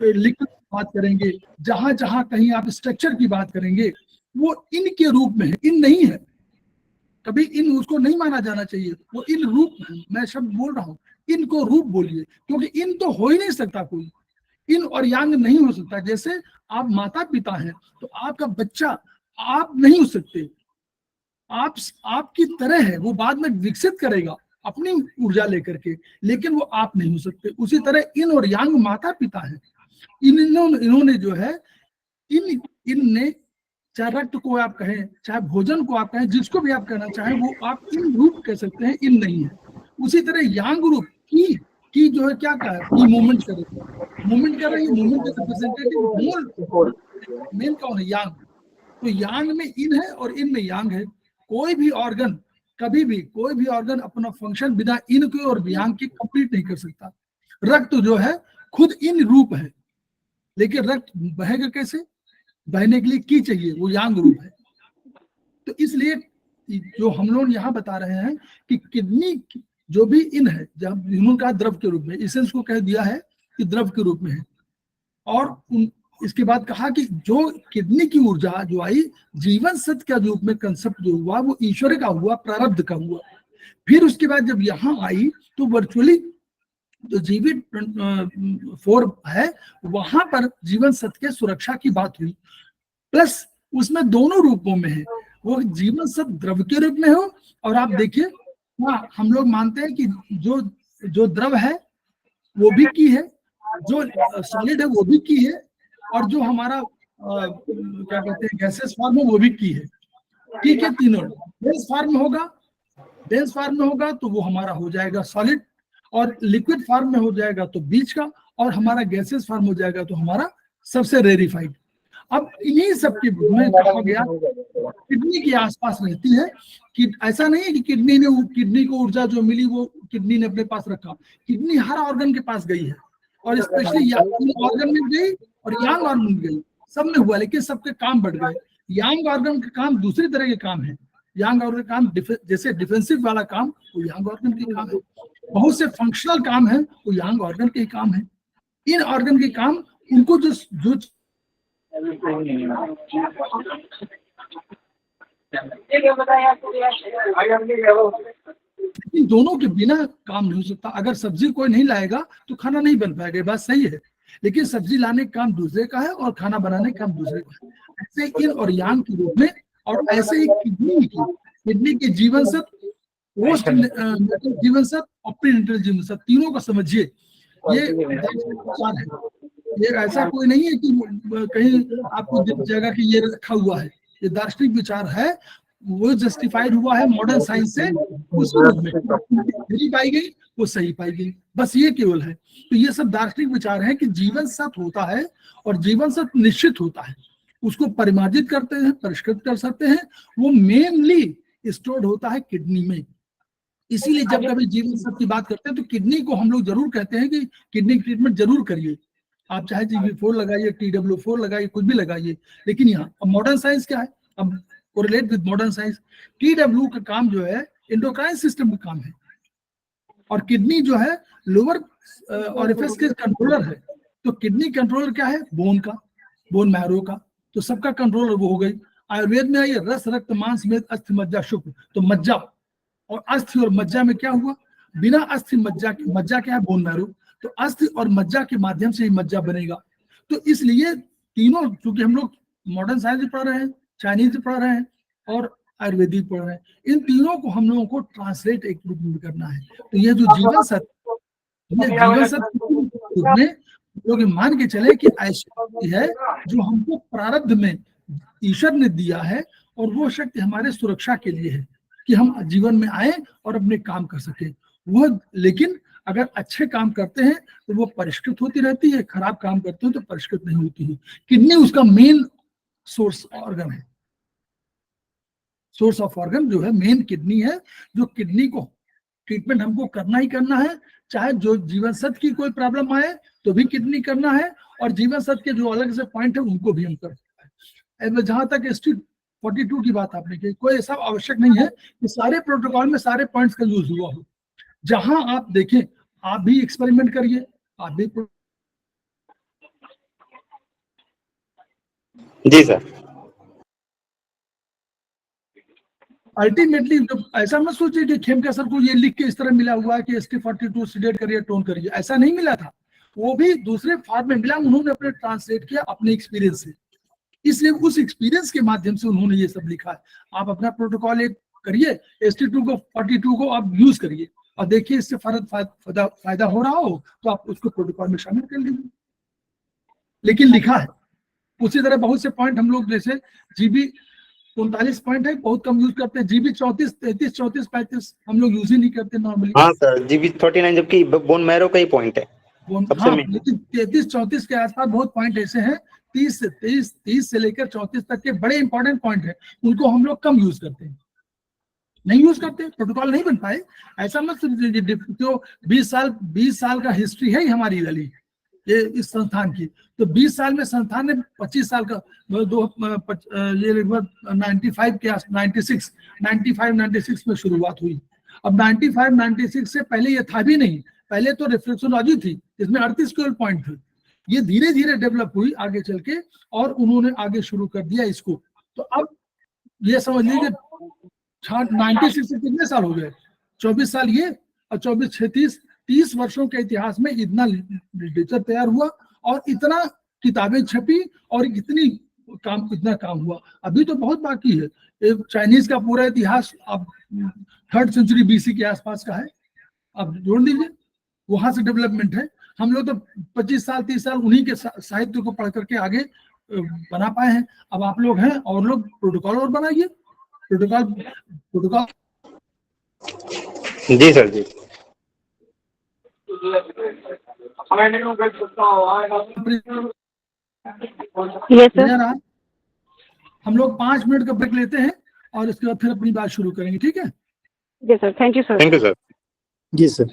लिक्विड की बात करेंगे, जहां जहां कहीं आप स्ट्रक्चर की बात करेंगे वो इन के रूप में है, इन नहीं है। कभी इन उसको नहीं माना जाना चाहिए, वो इन रूप है। मैं शब्द बोल रहा हूँ, इनको रूप बोलिए, क्योंकि इन तो हो ही नहीं सकता कोई, इन और यांग नहीं हो सकता। जैसे आप माता पिता हैं तो आपका बच्चा आप नहीं हो सकते, आपकी तरह है, वो बाद में विकसित करेगा अपनी ऊर्जा लेकर के, लेकिन वो आप नहीं हो सकते। उसी तरह इन और यांग माता पिता है। इन्होंने जो है इनने, चाहे रक्त को आप कहें, चाहे भोजन को आप कहें, जिसको भी आप कहना चाहें, वो आप इन रूप कह सकते हैं, इन नहीं है। उसी तरह यांग रूप की जो है क्या है, की मूवमेंट कर रही है, मूवमेंट का रिप्रेजेंटेटिव मेन कौन है, यांग। तो यांग में इन है और इन में यांग है। कोई भी ऑर्गन, कभी भी कोई भी ऑर्गन अपना फंक्शन बिना इन के और यांग के कंप्लीट नहीं कर सकता। रक्त जो है खुद इन रूप है, लेकिन रक्त बहेगा कैसे, बहने के लिए की चाहिए, वो यांग रूप है। तो इसलिए जो हम लोग यहाँ बता रहे हैं कि किडनी जो भी इन है, जब इन्होंने कहा द्रव के रूप में, इसेंस को कह दिया है कि द्रव के रूप में है, और इसके बाद कहा कि जो किडनी की ऊर्जा जो आई जीवन सत्य के रूप में कंसेप्ट जो हुआ वो ईश्वर का हुआ, प्रारब्ध का हुआ। फिर उसके बाद जब यहाँ आई तो वर्चुअली जो जीवित 4 है वहां पर जीवन सत्य के सुरक्षा की बात हुई, प्लस उसमें दोनों रूपों में है, वो जीवन सत्य द्रव के रूप में हो। और आप देखिए, हाँ हम लोग मानते हैं कि जो द्रव है वो भी की है, जो सॉलिड है वो भी की है, और जो हमारा क्या कहते हैं गैसेस फॉर्म है वो भी की है। ठीक है, तीनों डेंस फॉर्म में होगा तो वो हमारा हो जाएगा सॉलिड, और लिक्विड फॉर्म में हो जाएगा तो बीच का, और हमारा गैसेस फॉर्म हो जाएगा तो हमारा सबसे रेरिफाइड। अब इन्हीं सब के में कहा गया किडनी के आसपास रहती है कि ऐसा नहीं है कि किडनी को ऊर्जा जो मिली वो किडनी ने अपने पास रखा। किडनी हर ऑर्गन के पास गई है, और स्पेशली ऑर्गन में गई और यांग ऑर्गन में गई। सब में हुआ, लेकिन सबके काम बढ़ गए। यांग ऑर्गन के काम दूसरी तरह के काम है। यांग ऑर्गन का काम जैसे डिफेंसिव वाला काम वो यांग ऑर्गन के काम है, बहुत से फंक्शनल काम है वो यांग ऑर्गन के काम है। इन ऑर्गन के काम उनको जो इन दोनों के बिना काम नहीं हो सकता। अगर सब्जी कोई नहीं लाएगा तो खाना नहीं बन पाएगा, बात सही है, लेकिन सब्जी लाने का काम दूसरे का है और खाना बनाने का काम दूसरे का है। ऐसे इन और यांग के रूप में, और ऐसे ही किडनी की जीवन सत्व, पोस्ट जीवन सत्व और प्रीनेटल जीवन सत्व, तीनों को समझिए। ये विचार है, ये ऐसा कोई नहीं है कि कहीं आपको जगह कि ये रखा हुआ है, ये दार्शनिक विचार है, वो जस्टिफाइड हुआ है मॉडर्न साइंस से, उस रूप में सही पाई गई, वो सही पाई गई, बस ये केवल है। तो ये सब दार्शनिक विचार है कि जीवन सत्व होता है और जीवन सत्व निश्चित होता है, उसको परिमार्जित करते हैं, परिष्कृत कर सकते हैं, वो मेनली स्टोर्ड होता है किडनी में। इसीलिए जब कभी जीवन सत्व की बात करते हैं तो किडनी को हम लोग जरूर कहते हैं कि किडनी ट्रीटमेंट जरूर करिए, आप चाहे GB4 लगाइए, TW4 लगाइए, कुछ भी लगाइए। लेकिन यहाँ अब मॉडर्न साइंस क्या है, अब correlate with modern science, TW का काम जो है एंडोक्राइन सिस्टम का काम है, और किडनी जो है लोअर ऑरिफिस के कंट्रोलर है। तो किडनी कंट्रोलर क्या है, बोन का, बोन मैरो का, तो सबका कंट्रोलर वो हो गई। आयुर्वेद में आइए, रस रक्त मांस में अस्थि मज्जा शुक्र, तो मज्जा और अस्थि और मज्जा में क्या हुआ, बिना अस्थि मज्जा के, मज्जा क्या है, बोन मैरो, तो अस्थि और मज्जा के माध्यम से ही मज्जा बनेगा। तो इसलिए तीनों, चूंकि हम लोग मॉडर्न साइंस भी पढ़ रहे हैं, चाइनीज भी पढ़ रहे हैं और आयुर्वेदिक पढ़ रहे हैं, इन तीनों को हम लोगों को ट्रांसलेट एक रूप में करना है। तो ये जो जीवन सत्व, ये जीवन सत्व में लोग मान के चले कि ऐसी है जो हमको प्रारब्ध में ईश्वर ने दिया है, और वो शक्ति हमारे सुरक्षा के लिए है कि हम जीवन में आए और अपने काम कर सके वो। लेकिन अगर अच्छे काम करते हैं तो वो परिष्कृत होती रहती है, खराब काम करते हैं तो परिष्कृत नहीं होती है। किडनी उसका मेन सोर्स ऑर्गन है, सोर्स ऑफ ऑर्गन जो है मेन किडनी है, जो किडनी को ट्रीटमेंट हमको करना ही करना है, चाहे जो जीवन सत्व की कोई प्रॉब्लम आए तो भी किडनी करना है, और जीवन सत्व के जो अलग से पॉइंट है उनको भी हम कर सकते हैं। जहां तक ST42 की बात आपने की, कोई ऐसा आवश्यक नहीं है कि सारे प्रोटोकॉल में सारे पॉइंट्स का यूज हुआ हो। जहां आप देखें, आप भी एक्सपेरिमेंट करिए, आप भी। जी सर। अल्टीमेटली जब ऐसा मत सोचिए कि खेमका सर को ये लिख के इस तरह मिला हुआ है कि ST42 सिलेक्ट करिए, टोन करिए, ऐसा नहीं मिला था, वो भी दूसरे फॉर्म में मिला, उन्होंने अपने ट्रांसलेट किया अपने एक्सपीरियंस से, इसलिए उस एक्सपीरियंस के माध्यम से उन्होंने ये सब लिखा है। आप अपना प्रोटोकॉल एक करिए, ST42 को आप यूज करिए और देखिए इससे फायदा हो रहा हो तो आप उसको प्रोटोकॉल में शामिल कर लीजिए, लेकिन लिखा है। उसी तरह बहुत से पॉइंट हम लोग, जैसे GB 39 पॉइंट है, बहुत कम यूज करते हैं, GB 34, 33, 34, 35 हम लोग यूज ही नहीं करते नॉर्मली। हाँ सर, GB 39 जबकि बोन मैरो का ही पॉइंट है। हाँ, लेकिन 33-34 के आसपास बहुत पॉइंट ऐसे हैं, 30 से लेकर 34 तक के बड़े इंपॉर्टेंट पॉइंट है, उनको हम लोग कम यूज करते हैं, नहीं यूज करते, प्रोटोकॉल नहीं बन पाए। ऐसा मत समझिए, जो 20 साल का हिस्ट्री है हमारी वाली ये इस संस्थान की, तो 20 साल में संस्थान ने 25 साल का ये लगभग 95-96 में शुरुआत हुई। अब 95-96 से पहले ये था भी नहीं, पहले तो रिफ्लेक्सोलॉजी थी, इसमें 38 पॉइंट थे। ये धीरे धीरे डेवलप हुई आगे चल के, और उन्होंने आगे शुरू कर दिया इसको। तो अब ये समझ लीजिए 96 से कितने साल हो गए, 24 साल ये, और 24-36 30 वर्षों के इतिहास में इतना लिटरेचर तैयार हुआ और इतना किताबें छपी और इतना काम हुआ। अभी तो बहुत बाकी है। चाइनीज का पूरा इतिहास अब 3rd सेंचुरी BC के आसपास का है, अब जोड़ दीजिए, वहां से डेवलपमेंट है। हम लोग तो 25 साल 30 साल उन्हीं के साहित्य को पढ़ करके आगे बना पाए हैं। अब आप लोग हैं और लोग प्रोटोकॉल और बनाइए, प्रोटोकॉल। जी सर जी। Yes sir. हम लोग 5 मिनट का ब्रेक लेते हैं और इसके बाद फिर अपनी बात शुरू करेंगे, ठीक है? जी sir, thank you sir. Thank you sir. जी सर।